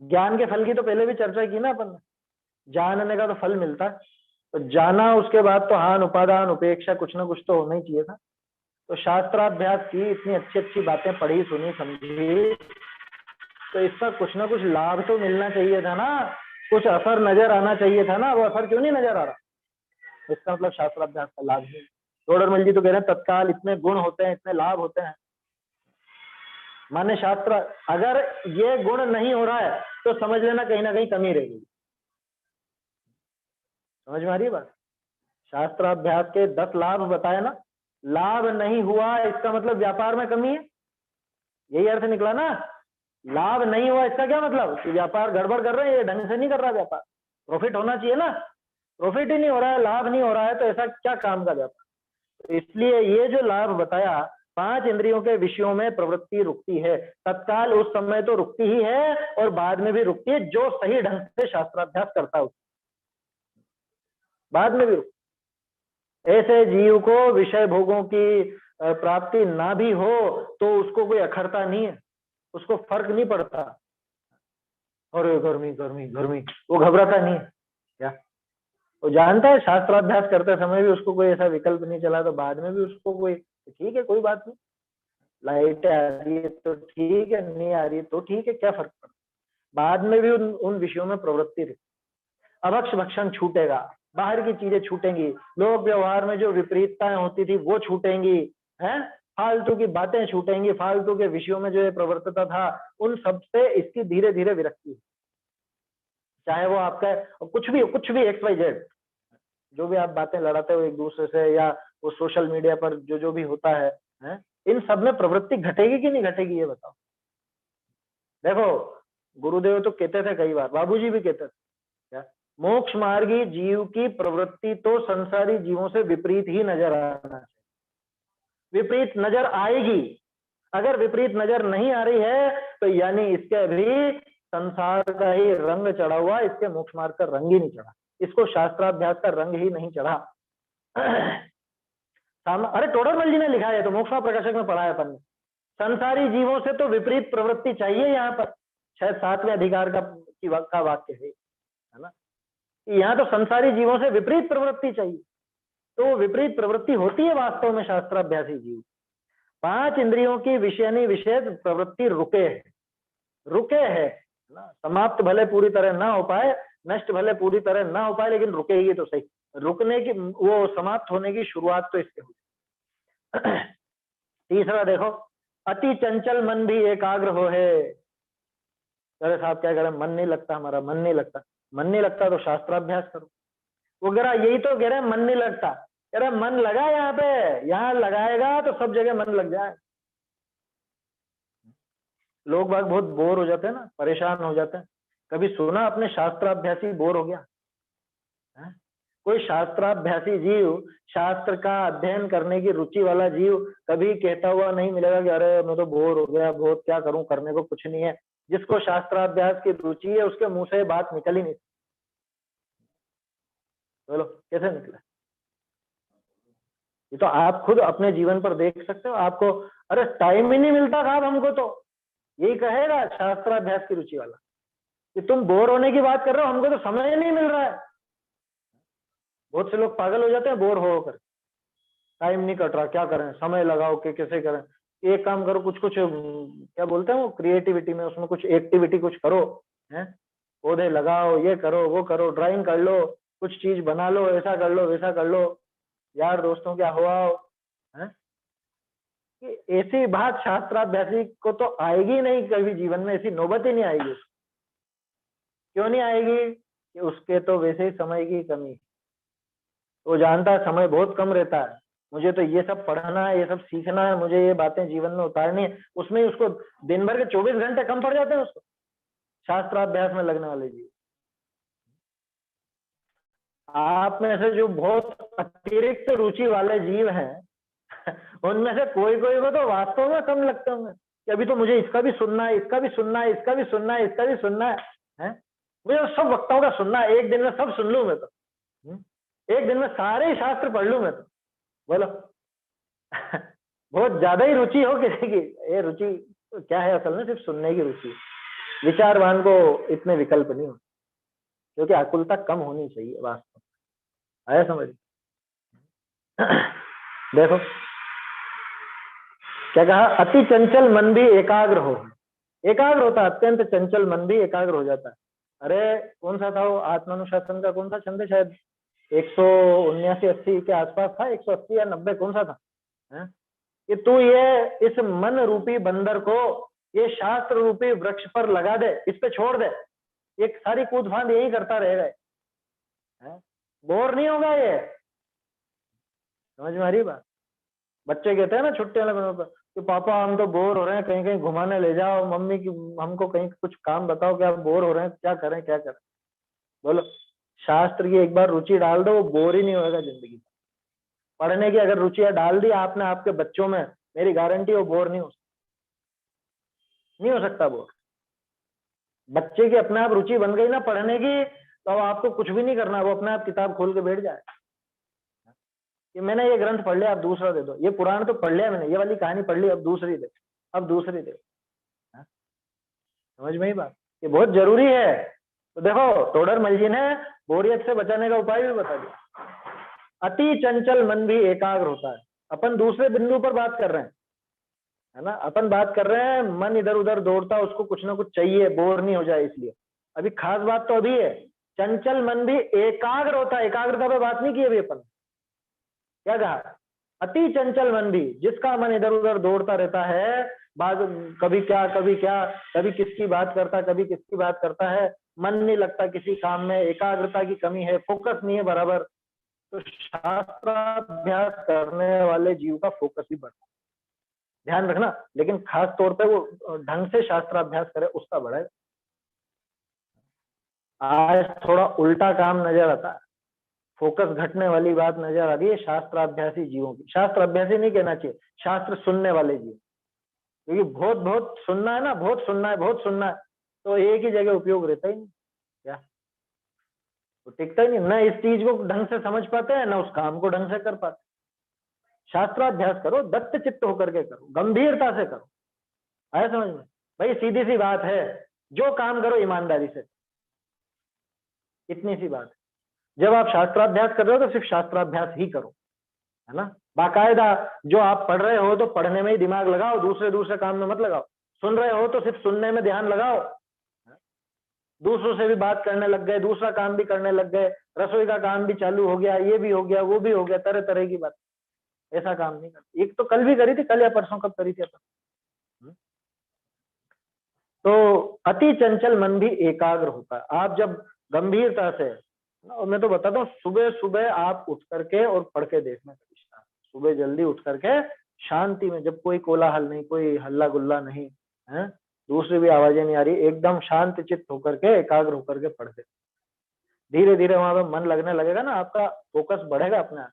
ज्ञान के फल की तो पहले भी चर्चा की ना अपन, जानने का तो फल मिलता है, तो जाना उसके बाद तो हान उपादान उपेक्षा कुछ ना कुछ तो होना ही चाहिए था। तो शास्त्राभ्यास की इतनी अच्छी अच्छी बातें पढ़ी सुनी समझी, तो इसका कुछ ना कुछ लाभ तो मिलना चाहिए था ना, कुछ असर नजर आना चाहिए था ना, वो असर क्यों नहीं नजर आ रहा? इसका मतलब शास्त्राभ्यास का लाभ नहीं। टोडरमल जी तो कह रहे हैं तत्काल इतने गुण होते हैं, इतने लाभ होते हैं। माने शास्त्र अगर ये गुण नहीं हो रहा है तो समझ लेना कहीं ना कहीं कमी रहेगी। समझ में आ रही है बात? शास्त्राभ्यास के 10 लाभ बताए ना, लाभ नहीं हुआ इसका मतलब व्यापार में कमी है, यही अर्थ निकला ना। लाभ नहीं हुआ इसका क्या मतलब, कि व्यापार गड़बड़ कर रहे हैं, ये ढंग से नहीं कर रहा व्यापार, प्रॉफिट होना चाहिए ना, प्रॉफिट ही नहीं हो रहा है, लाभ नहीं हो रहा है, तो ऐसा क्या काम का व्यापार। तो इसलिए ये जो लाभ बताया, 5 इंद्रियों के विषयों में प्रवृत्ति रुकती है, तत्काल उस समय तो रुकती ही है और बाद में भी रुकती है, जो सही ढंग से शास्त्राभ्यास करता है बाद में भी रुकती। ऐसे जीव को विषय भोगों की प्राप्ति ना भी हो तो उसको कोई अखरता नहीं है, उसको फर्क नहीं पड़ता, अरे गर्मी गर्मी गर्मी, वो घबराता नहीं है। क्या वो जानता है शास्त्राभ्यास करते समय भी उसको कोई ऐसा विकल्प नहीं चला, तो बाद में भी उसको कोई ठीक है, कोई बात नहीं, लाइट आ रही है तो ठीक है, नहीं आ रही है तो ठीक है, क्या फर्क पड़ता, बाद में भी उन विषयों में प्रवृत्ति रही। अभक्ष भक्षण छूटेगा, बाहर की चीजें छूटेंगी, लोक व्यवहार में जो विपरीतताएं होती थी वो छूटेंगी, हैं, फालतू की बातें छूटेंगी, फालतू के विषयों में जो प्रवृत्तता था उन सबसे इसकी धीरे धीरे विरक्ति। चाहे वो आपका कुछ भी XYZ, जो भी आप बातें लड़ाते हो एक दूसरे से, या वो सोशल मीडिया पर जो भी होता है, इन सब में प्रवृत्ति घटेगी कि नहीं घटेगी, ये बताओ। देखो गुरुदेव तो कहते थे कई बार, बाबूजी भी कहते थे, क्या मोक्ष मार्गी जीव की प्रवृत्ति तो संसारी जीवों से विपरीत ही नजर आना चाहिए, विपरीत नजर आएगी। अगर विपरीत नजर नहीं आ रही है तो यानी इसके अभी संसार का ही रंग चढ़ा हुआ, इसके मोक्ष मार्ग का रंग ही नहीं चढ़ा, इसको शास्त्राभ्यास का रंग ही नहीं चढ़ा। अरे टोडरमल जी ने लिखा है, तो मोक्ष प्रकाशक में पढ़ा है अपन ने, संसारी जीवों से तो विपरीत प्रवृत्ति चाहिए, यहाँ पर शायद 7वें अधिकार का वाक्य है ना, यहाँ तो संसारी जीवों से विपरीत प्रवृत्ति चाहिए, तो विपरीत प्रवृत्ति होती है वास्तव में शास्त्राभ्यासी जीव। 5 इंद्रियों की विषय विषय प्रवृत्ति रुके है ना, समाप्त भले पूरी तरह ना हो पाए नष्ट भले पूरी तरह ना हो पाए लेकिन रुकेगी तो सही। रुकने की, वो समाप्त होने की शुरुआत तो इससे हुई। तीसरा देखो, अति चंचल मन भी एकाग्र हो है। अरे साहब क्या करें, मन नहीं लगता, हमारा मन नहीं लगता। मन नहीं लगता तो शास्त्राभ्यास करो। वो कह रहा, यही तो कह रहे मन नहीं लगता। कह रहा मन लगा यहाँ पे, यहाँ लगाएगा तो सब जगह मन लग जाए। लोग बाग बहुत बोर हो जाते हैं ना, परेशान हो जाते हैं। कभी सुना अपने शास्त्राभ्यासी बोर हो गया है? कोई शास्त्राभ्यासी जीव, शास्त्र का अध्ययन करने की रुचि वाला जीव कभी कहता हुआ नहीं मिलेगा कि अरे मैं तो बोर हो गया, बहुत क्या करूं, करने को कुछ नहीं है। जिसको शास्त्राभ्यास की रुचि है उसके मुंह से बात निकल ही नहीं। बोलो कैसे निकला? ये तो आप खुद अपने जीवन पर देख सकते हो। आपको अरे टाइम ही नहीं मिलता साहब हमको, तो यही कहेगा शास्त्राभ्यास की रुचि वाला कि तुम बोर होने की बात कर रहे हो, हमको तो समय ही नहीं मिल रहा है। बहुत से लोग पागल हो जाते हैं बोर होकर, टाइम नहीं कट रहा, क्या करें, समय लगाओ कि कैसे करें। एक काम करो, कुछ कुछ क्या बोलते हैं वो क्रिएटिविटी में, उसमें कुछ एक्टिविटी कुछ करो, हैं, पौधे लगाओ, ये करो वो करो, ड्राइंग कर लो, कुछ चीज बना लो, ऐसा कर लो वैसा कर लो, यार दोस्तों क्या हुआ, है कि ऐसी बात शास्त्राभ्यासी को तो आएगी नहीं कभी जीवन में, ऐसी नौबत ही नहीं आएगी। क्यों नहीं आएगी? कि उसके तो वैसे ही समय की कमी। वो जानता है समय बहुत कम रहता है, मुझे तो ये सब पढ़ना है, ये सब सीखना है, मुझे ये बातें जीवन में उतारनी है। उसमें उसको दिन भर के 24 घंटे कम पड़ जाते हैं उसको, शास्त्राभ्यास में लगने वाले जीव। आप में से जो बहुत अतिरिक्त रुचि वाले जीव हैं उनमें से कोई कोई को तो वास्तव में कम लगते होंगे कि अभी तो मुझे इसका भी सुनना है, इसका भी सुनना है, इसका भी सुनना है, इसका भी सुनना है? मुझे तो सब वक्ताओं का सुनना है, एक दिन में सब सुन लूं मैं तो। एक दिन में सारे शास्त्र पढ़ लूं मैं तो। बोलो बहुत ज्यादा ही रुचि हो किसी की। ये रुचि क्या है असल में? सिर्फ सुनने की रुचि। विचारवान को इतने विकल्प नहीं हो, क्योंकि आकुलता कम होनी चाहिए वास्तव में। आया समझ? देखो क्या कहा, अति चंचल मन भी एकाग्र हो। एकाग्र होता है, अत्यंत चंचल मन भी एकाग्र हो जाता है। अरे कौन सा था वो आत्मानुशासन का, कौन सा छंद? शायद 179-80 के आसपास था, 180 या 90, कौन सा था, है? कि तू ये इस मन रूपी बंदर को ये शास्त्र रूपी वृक्ष पर लगा दे, इस पे छोड़ दे, एक सारी कूद फांद यही करता रहेगा, बोर नहीं होगा ये। समझ में आ रही बात? बच्चे कहते हैं ना छुट्टी वाले दिनों पर कि पापा हम तो बोर हो रहे हैं, कहीं कहीं घुमाने ले जाओ, मम्मी की हमको कहीं कुछ काम बताओ, क्या बोर हो रहे हैं, क्या करें क्या करें। बोलो शास्त्र की एक बार रुचि डाल दो, वो बोर ही नहीं होगा जिंदगी। पढ़ने की अगर रुचियां डाल दी आपने आपके बच्चों में, मेरी गारंटी वो बोर नहीं हो सकता, नहीं हो सकता बोर। बच्चे की अपने आप रुचि बन गई ना पढ़ने की, तो आपको कुछ भी नहीं करना, वो अपने आप किताब खोल के बैठ जाए कि मैंने ये ग्रंथ पढ़ लिया, अब दूसरा दे दो, ये पुराण तो पढ़ लिया मैंने, ये वाली कहानी पढ़ ली, अब दूसरी दे, अब दूसरी दे। समझ में ही बात? ये बहुत जरूरी है। तो देखो तोडरमल जी ने बोरियत से बचाने का उपाय भी बता दिया। अति चंचल मन भी एकाग्र होता है। अपन दूसरे बिंदु पर बात कर रहे हैं, है ना, अपन बात कर रहे हैं मन इधर उधर दौड़ता, उसको कुछ ना कुछ चाहिए, बोर नहीं हो जाए इसलिए। अभी खास बात तो अभी है, चंचल मन भी एकाग्र होता है। एकाग्रता पे बात नहीं की अभी अपन। क्या कहा? अति चंचल मन भी, जिसका मन इधर उधर दौड़ता रहता है, बात कभी क्या कभी क्या, कभी किसकी बात करता कभी किसकी बात करता है, मन नहीं लगता किसी काम में, एकाग्रता की कमी है, फोकस नहीं है बराबर, तो शास्त्राभ्यास करने वाले जीव का फोकस भी बढ़ता है। ध्यान रखना, लेकिन खास तौर पे वो ढंग से शास्त्राभ्यास करे उसका बढ़ेगा। आज थोड़ा उल्टा काम नजर आता है, फोकस घटने वाली बात नजर आ रही है शास्त्राभ्यासी जीवों की। शास्त्र अभ्यासी नहीं कहना चाहिए, शास्त्र सुनने वाले जीव, क्योंकि बहुत बहुत सुनना है ना, बहुत सुनना है, बहुत सुनना है, तो एक ही जगह उपयोग रहता ही नहीं, क्या तो टिकता ही नहीं। न इस चीज को ढंग से समझ पाते हैं, न उस काम को ढंग से कर पाते। शास्त्राभ्यास करो, दत्त चित्त होकर के करो, गंभीरता से करो। आया समझ में? भाई सीधी सी बात है, जो काम करो ईमानदारी से, इतनी सी बात है। जब आप शास्त्राभ्यास कर रहे हो तो सिर्फ शास्त्राभ्यास ही करो, है ना। बाकायदा जो आप पढ़ रहे हो तो पढ़ने में ही दिमाग लगाओ, दूसरे दूसरे काम में मत लगाओ। सुन रहे हो तो सिर्फ सुनने में ध्यान लगाओ, दूसरों से भी बात करने लग गए, दूसरा काम भी करने लग गए, रसोई का काम भी चालू हो गया, ये भी हो गया, वो भी हो गया, तरह तरह की बात। ऐसा काम नहीं करते। एक तो कल भी करी थी, कल या परसों कब करी थी अपन। तो अति चंचल मन भी एकाग्र होता है। आप जब गंभीरता से, और मैं तो बताता हूँ, सुबह सुबह आप उठ करके और पढ़ के देखना करिश्ता। सुबह जल्दी उठ करके शांति में, जब कोई कोलाहल नहीं, कोई हल्ला गुल्ला नहीं है, दूसरी भी आवाजें नहीं आ रही, एकदम शांत चित्त होकर के, एकाग्र होकर के पढ़ के, धीरे धीरे वहां पे मन लगने लगेगा ना, आपका फोकस बढ़ेगा, अपना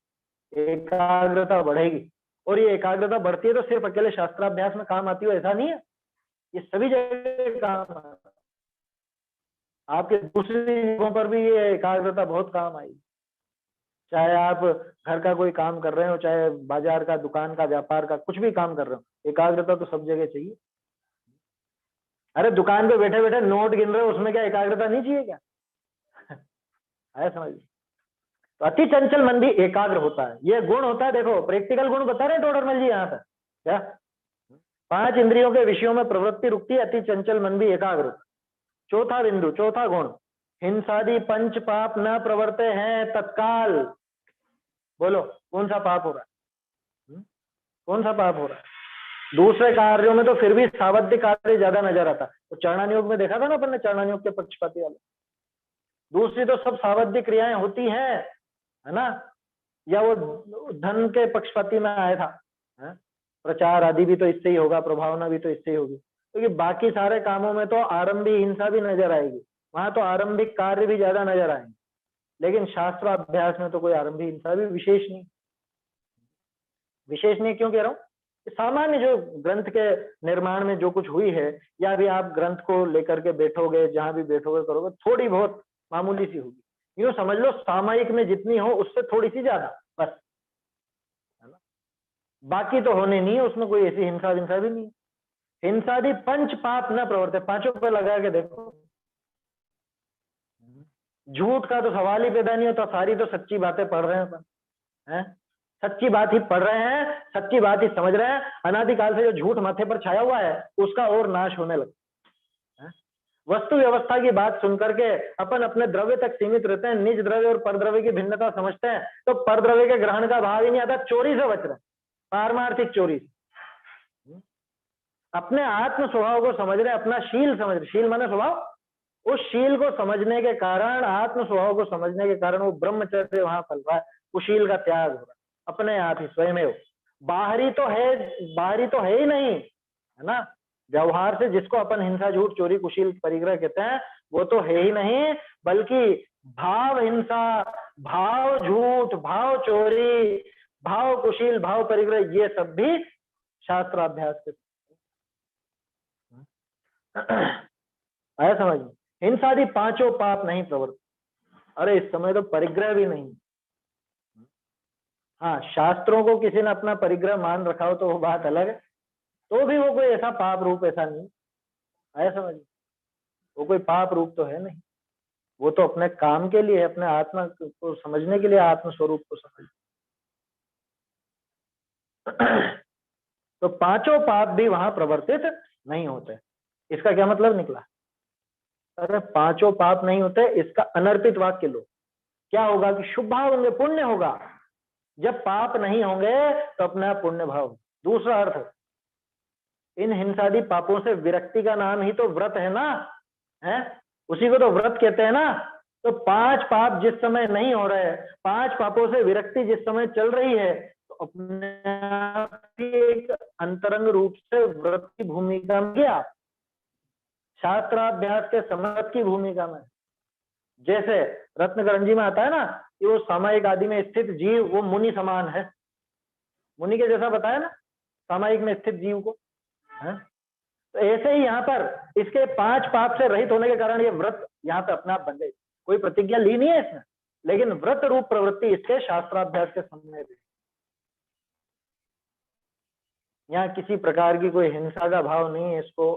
एकाग्रता बढ़ेगी। और ये एकाग्रता बढ़ती है तो सिर्फ अकेले शास्त्राभ्यास में काम आती हो ऐसा नहीं है, ये सभी जगह काम आता है। आपके दूसरी जगहों पर भी ये एकाग्रता बहुत काम आएगी। चाहे आप घर का कोई काम कर रहे हो, चाहे बाजार का, दुकान का, व्यापार का, कुछ भी काम कर रहे हो, एकाग्रता तो सब जगह चाहिए। अरे दुकान पे बैठे बैठे नोट गिन रहे हो, उसमें क्या एकाग्रता नहीं चाहिए क्या? है समझ। तो अति चंचल मन भी एकाग्र होता है, ये गुण होता है। देखो प्रैक्टिकल गुण बता रहे टोडरमल जी यहाँ पर, क्या 5 इंद्रियों के विषयों में प्रवृत्ति रुकती, अति चंचल मन भी एकाग्र। चौथा बिंदु, चौथा गुण, हिंसादि पंच पाप न प्रवर्ते हैं तत्काल। बोलो कौन सा पाप हो रहा है? कौन सा पाप हो रहा है? दूसरे कार्यों में तो फिर भी सावध्य कार्य ज्यादा नजर आता। तो चरणानुयोग में देखा था ना अपन ने, चरणानुयोग के पक्षपाती वाले। दूसरी तो सब सावध्य क्रियाएं होती हैं, है ना? या वो धन के पक्षपाती में आया था, है? प्रचार आदि भी तो इससे ही होगा, प्रभावना भी तो इससे ही होगी। क्योंकि बाकी सारे कामों में तो आरंभिक हिंसा भी नजर आएगी, वहां तो आरंभिक कार्य भी ज्यादा नजर आएंगे। लेकिन शास्त्राभ्यास में तो कोई आरंभिक हिंसा भी विशेष नहीं। विशेष नहीं क्यों कह रहा हूँ? सामान्य जो ग्रंथ के निर्माण में जो कुछ हुई है, या भी आप ग्रंथ को लेकर के बैठोगे, जहां भी बैठोगे करोगे, थोड़ी बहुत मामूली सी होगी। यूं समझ लो सामयिक में जितनी हो उससे थोड़ी सी ज्यादा, बस, है ना? बाकी तो होने नहीं है उसमें कोई ऐसी हिंसा विंसा भी नहीं। हिंसादि पंच पाप न प्रवर्ते, पांचों पे लगा के देखो। झूठ का तो सवाल ही पैदा नहीं होता, सारी तो सच्ची बातें पढ़ रहे हैं अपन, हैं? सच्ची बात ही पढ़ रहे हैं, सच्ची बात ही समझ रहे हैं। अनादिकाल से जो झूठ माथे पर छाया हुआ है उसका और नाश होने लगा। वस्तु व्यवस्था की बात सुनकर के अपन अपने द्रव्य तक सीमित रहते हैं, निज द्रव्य और परद्रव्य की भिन्नता समझते हैं, तो परद्रव्य के ग्रहण का भाव ही नहीं आता, चोरी से बच रहे, पारमार्थिक चोरी से। अपने आत्म स्वभाव को समझ रहे, अपना शील समझ रहे, शील माने स्वभाव, उस शील को समझने के कारण, आत्म स्वभाव को समझने के कारण वो ब्रह्मचर्य वहां फल रहा है, वो शील का त्याग हो रहा है अपने आप ही स्वयं। बाहरी तो है, बाहरी तो है ही नहीं, है ना? व्यवहार से जिसको अपन हिंसा, झूठ, चोरी, कुशील, परिग्रह कहते हैं, वो तो है ही नहीं, बल्कि भाव हिंसा, भाव झूठ, भाव चोरी, भाव कुशील, भाव परिग्रह, ये सब भी शास्त्राभ्यास के आया समझ में? हिंसादि पांचों पाप नहीं प्रवृत्त। अरे इस समय तो परिग्रह भी नहीं। हाँ, शास्त्रों को किसी ने अपना परिग्रह मान रखा हो तो वो बात अलग है, तो भी वो कोई ऐसा पाप रूप ऐसा नहीं आया समझ में? वो कोई पाप रूप तो है नहीं, वो तो अपने काम के लिए, अपने आत्मा को समझने के लिए, आत्म स्वरूप को समझ। तो पांचों पाप भी वहां प्रवर्तित नहीं होते। इसका क्या मतलब निकला? अरे पांचों पाप नहीं होते, इसका अनर्पित वाक्य लो। क्या होगा कि शुभ भाव होंगे, पुण्य होगा। जब पाप नहीं होंगे तो अपने आप पुण्य भाव। दूसरा अर्थ, इन हिंसादि पापों से विरक्ति का नाम ही तो व्रत है ना, है? उसी को तो व्रत कहते हैं ना। तो 5 पाप जिस समय नहीं हो रहे, 5 पापों से विरक्ति जिस समय चल रही है, तो अपने आप ही एक अंतरंग रूप से व्रत की भूमिका में गया, शास्त्राभ्यास के समर्थ की भूमिका में। जैसे रत्नकरंजी में आता है ना कि वो सामायिक आदि में स्थित जीव वो मुनि समान है, मुनि के जैसा बताया ना सामायिक में स्थित जीव को, है? तो ऐसे ही यहाँ पर इसके 5 पाप से रहित होने के कारण ये व्रत यहाँ पे अपने आप बन गई। कोई प्रतिज्ञा ली नहीं है इसमें, लेकिन व्रत रूप प्रवृत्ति इसके शास्त्राभ्यास के समय भी। यहाँ किसी प्रकार की कोई हिंसा का भाव नहीं है इसको,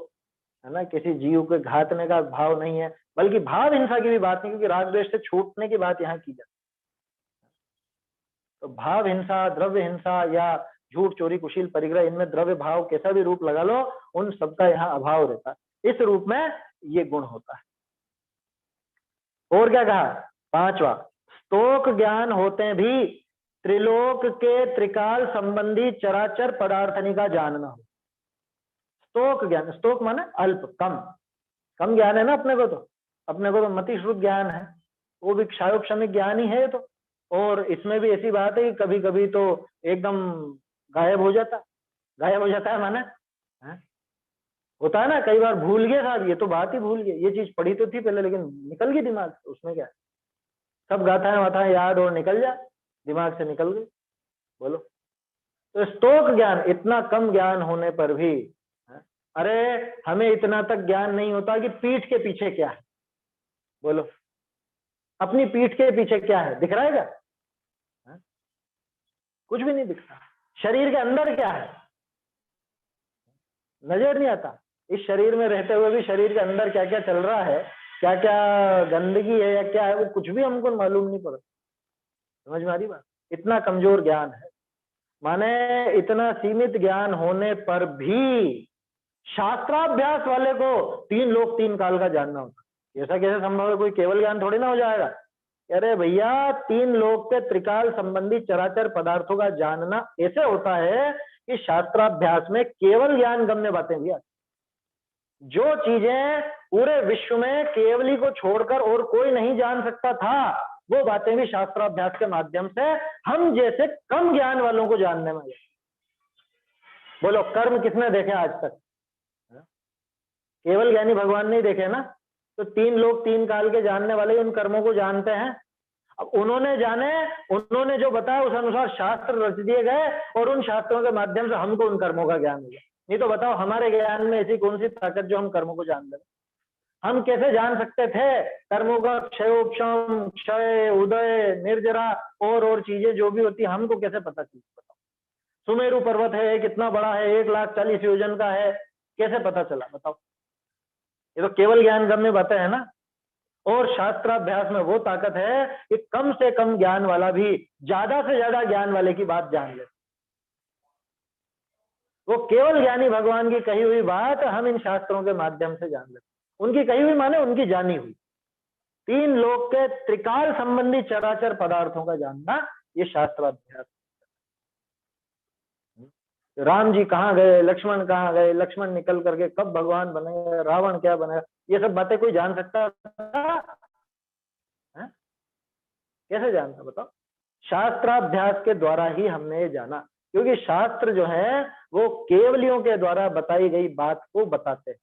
है ना? किसी जीव के घातने का भाव नहीं है, बल्कि भाव हिंसा की भी बात नहीं, क्योंकि राग द्वेष से छूटने की बात यहाँ की जाती है। तो भाव हिंसा, द्रव्य हिंसा या झूठ, चोरी, कुशील, परिग्रह, इनमें द्रव्य भाव कैसा भी रूप लगा लो, उन सबका यहाँ अभाव रहता है। इस रूप में ये गुण होता है। और क्या कहा, पांचवा, स्तोक ज्ञान होते भी त्रिलोक के त्रिकाल संबंधी चराचर पदार्थनी का जानना हो। स्तोक ज्ञान, स्तोक माने अल्प, कम, कम ज्ञान है ना अपने को तो मति श्रुत ज्ञान है, वो भी क्षायोक्षमिक ज्ञान ही है तो। और इसमें भी ऐसी बात है कि कभी कभी तो एकदम गायब हो जाता है माने है? होता है ना, कई बार भूल गए साहब, ये तो बात ही भूल गए, ये चीज पढ़ी तो थी पहले लेकिन निकल गई दिमाग से, उसमें क्या, सब गाथाएं वाथाएं याद और निकल जा, दिमाग से निकल गई। बोलो, तो स्तोक ज्ञान, इतना कम ज्ञान होने पर भी, अरे हमें इतना तक ज्ञान नहीं होता कि पीठ के पीछे क्या है। बोलो, अपनी पीठ के पीछे क्या है, दिख रहा है क्या? कुछ भी नहीं दिखता। शरीर के अंदर क्या है, नजर नहीं आता। इस शरीर में रहते हुए भी शरीर के अंदर क्या क्या चल रहा है, क्या क्या गंदगी है या क्या है, वो कुछ भी हमको मालूम नहीं पड़ता। समझ में आ रही बात? इतना कमजोर ज्ञान है, माने इतना सीमित ज्ञान होने पर भी शास्त्राभ्यास वाले को 3 लोक 3 काल का जानना होता। ऐसा कैसे संभव है? कोई केवल ज्ञान थोड़ी ना हो जाएगा। अरे भैया, 3 लोक के त्रिकाल संबंधी चराचर पदार्थों का जानना ऐसे होता है कि शास्त्राभ्यास में केवल ज्ञान गम्य बातें भी आती। जो चीजें पूरे विश्व में केवली को छोड़कर और कोई नहीं जान सकता था, वो बातें भी शास्त्राभ्यास के माध्यम से हम जैसे कम ज्ञान वालों को जानने में। बोलो, कर्म किसने देखे आज तक? केवल ज्ञानी भगवान नहीं देखे ना, तो 3 लोग 3 काल के जानने वाले उन कर्मों को जानते हैं। अब उन्होंने जाने, उन्होंने जो बताया उस अनुसार शास्त्र रच दिए गए और उन शास्त्रों के माध्यम से हमको उन कर्मों का ज्ञान मिला। नहीं तो बताओ, हमारे ज्ञान में ऐसी कौन सी ताकत जो हम कर्मों को जान ले? हम कैसे जान सकते थे कर्मों का क्षयोपशम, क्षय, उदय, निर्जरा और चीजें जो भी होती, हमको कैसे पता चली? बताओ, सुमेरु पर्वत है, कितना बड़ा है, 1,40,000 योजन का है, कैसे पता चला? बताओ, ये तो केवल ज्ञान गम्य बातें है ना। और शास्त्राभ्यास में वो ताकत है कि कम से कम ज्ञान वाला भी ज्यादा से ज्यादा ज्ञान वाले की बात जान ले। वो केवल ज्ञानी भगवान की कही हुई बात हम इन शास्त्रों के माध्यम से जान लेते। उनकी कही हुई माने उनकी जानी हुई। 3 लोक के त्रिकाल संबंधी चराचर पदार्थों का जानना, ये शास्त्राभ्यास। राम जी कहाँ गए, लक्ष्मण कहाँ गए, लक्ष्मण निकल करके कब भगवान बने, रावण क्या बनेगा, ये सब बातें कोई जान सकता था? कैसे जानता? बताओ। शास्त्राभ्यास के द्वारा ही हमने ये जाना, क्योंकि शास्त्र जो है वो केवलियों के द्वारा बताई गई बात को बताते हैं।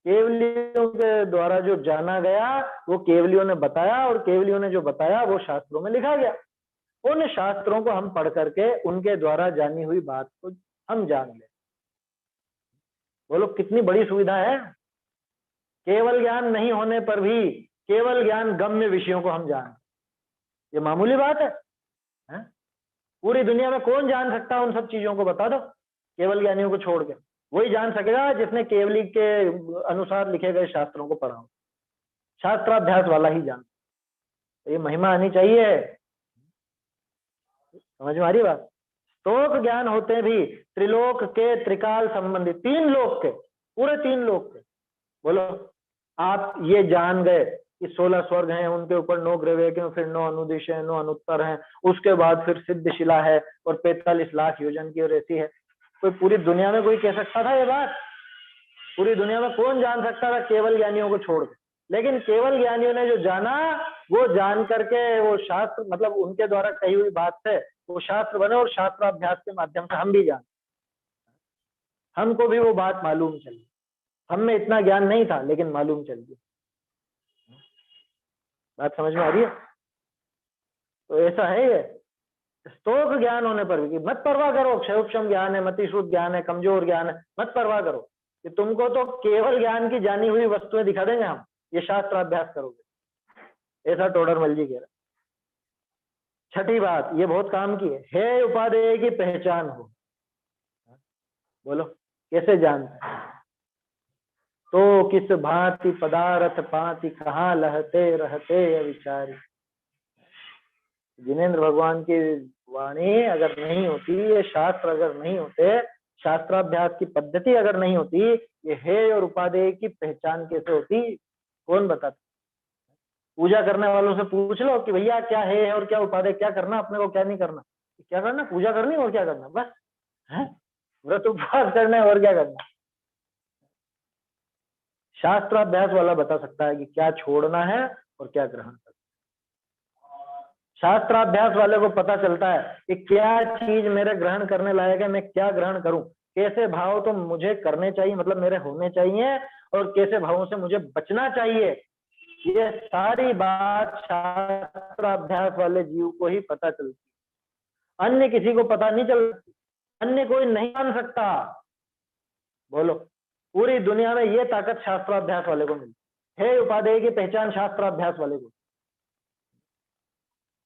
केवलियों के द्वारा जो जाना गया वो केवलियों ने बताया, और केवलियों ने जो बताया वो शास्त्रों में लिखा गया। उन शास्त्रों को हम पढ़ करके उनके द्वारा जानी हुई बात को हम जान ले। बोलो, कितनी बड़ी सुविधा है। केवल ज्ञान नहीं होने पर भी केवल ज्ञान गम्य विषयों को हम जान, ये मामूली बात है? पूरी दुनिया में कौन जान सकता है उन सब चीजों को? बता दो। केवल ज्ञानियों को छोड़ के वही जान सकेगा जिसने केवली के अनुसार लिखे गए शास्त्रों को पढ़ा हो। शास्त्राभ्यास वाला ही जान, ये महिमा आनी चाहिए। समझ में आ रही बात? स्तोक ज्ञान होते भी त्रिलोक के त्रिकाल संबंधी, 3 लोक के, पूरे 3 लोक के। बोलो, आप ये जान गए कि 16 स्वर्ग हैं, उनके ऊपर 9 ग्रह हैं, फिर 9 अनुदिश है, 9 अनुत्तर हैं, उसके बाद फिर सिद्ध शिला है और 45 लाख योजन की और ऐसी है। कोई पूरी दुनिया में कोई कह सकता था ये बात? पूरी दुनिया में कौन जान सकता था केवल ज्ञानियों को छोड़ के? लेकिन केवल ज्ञानियों ने जो जाना, वो जान करके वो शास्त्र, मतलब उनके द्वारा कही हुई बात से वो शास्त्र बने, और शास्त्राभ्यास के माध्यम से हम भी जान, हमको भी वो बात मालूम चली। हम में इतना ज्ञान नहीं था लेकिन मालूम चल गया। बात समझ में आ रही है? तो ऐसा है ये स्तोक ज्ञान होने पर भी मत परवाह करो। क्षयोपशम ज्ञान है, मतिश्रुत ज्ञान है, कमजोर ज्ञान है, मत परवाह करो कि तुमको तो केवल ज्ञान की जानी हुई वस्तुएं दिखा देंगे हम, ये शास्त्राभ्यास करोगे। ऐसा टोडरमल जी कह रहे। छठी बात, ये बहुत काम की है, हे उपादेय की पहचान हो। बोलो, कैसे जानते हैं? तो किस भांति पदार्थ पाति, कहाँ लहते रहते अविचारी। जिनेंद्र भगवान की वाणी अगर नहीं होती, ये शास्त्र अगर नहीं होते, शास्त्राभ्यास की पद्धति अगर नहीं होती, ये हे और उपादेय की पहचान कैसे होती? कौन बताता? पूजा करने वालों से पूछ लो कि भैया क्या है और क्या उपादेय, क्या करना अपने को, क्या नहीं करना। क्या करना? पूजा करनी और क्या करना, बस है, व्रत उपवास करना है और क्या करना। शास्त्राभ्यास वाला बता सकता है कि क्या छोड़ना है और क्या ग्रहण करना। शास्त्राभ्यास वाले को पता चलता है कि क्या चीज मेरे ग्रहण करने लायक है, मैं क्या ग्रहण करूं, कैसे भाव तो मुझे करने चाहिए, मतलब मेरे होने चाहिए, और कैसे भावों से मुझे बचना चाहिए। ये सारी बात शास्त्राभ्यास वाले जीव को ही पता चलती, अन्य किसी को पता नहीं चलती, अन्य कोई नहीं मान सकता। बोलो, पूरी दुनिया में ये ताकत शास्त्राभ्यास वाले को मिली है। उपादेय की पहचान शास्त्राभ्यास वाले को।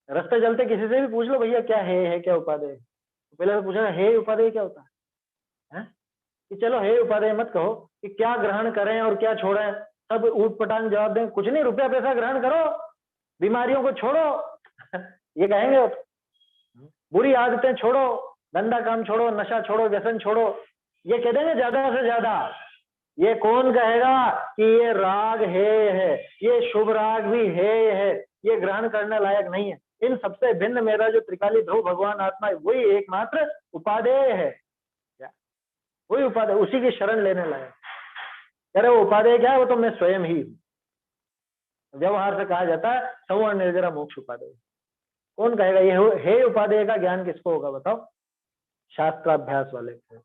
रास्ते चलते किसी से भी पूछ लो भैया क्या है क्या उपादेय, तो पहले तो पूछा है उपादेय क्या होता है? कि चलो हे उपादेय मत कहो कि क्या ग्रहण करें और क्या छोड़ें, सब ऊट पटांग जवाब दें, कुछ नहीं, रुपया पैसा ग्रहण करो, बीमारियों को छोड़ो ये कहेंगे। बुरी आदतें छोड़ो, गंदा काम छोड़ो, नशा छोड़ो, व्यसन छोड़ो, ये कह देंगे ज्यादा से ज्यादा। ये कौन कहेगा कि ये राग है, ये शुभ राग भी है, ये ग्रहण करने लायक नहीं है। इन सबसे भिन्न मेरा जो त्रिकाली ध्रुव भगवान आत्मा है, वही एकमात्र उपादेय है। वही उपादेय, उसी की शरण लेने लायक। कह रहे वो उपादेय क्या है? वो तो मैं स्वयं ही हूं। व्यवहार से कहा जाता है सवर्ण निर्जरा मोक्ष उपादेय। कौन कहेगा ये हे उपादेय का ज्ञान किसको होगा बताओ? शास्त्राभ्यास वाले को।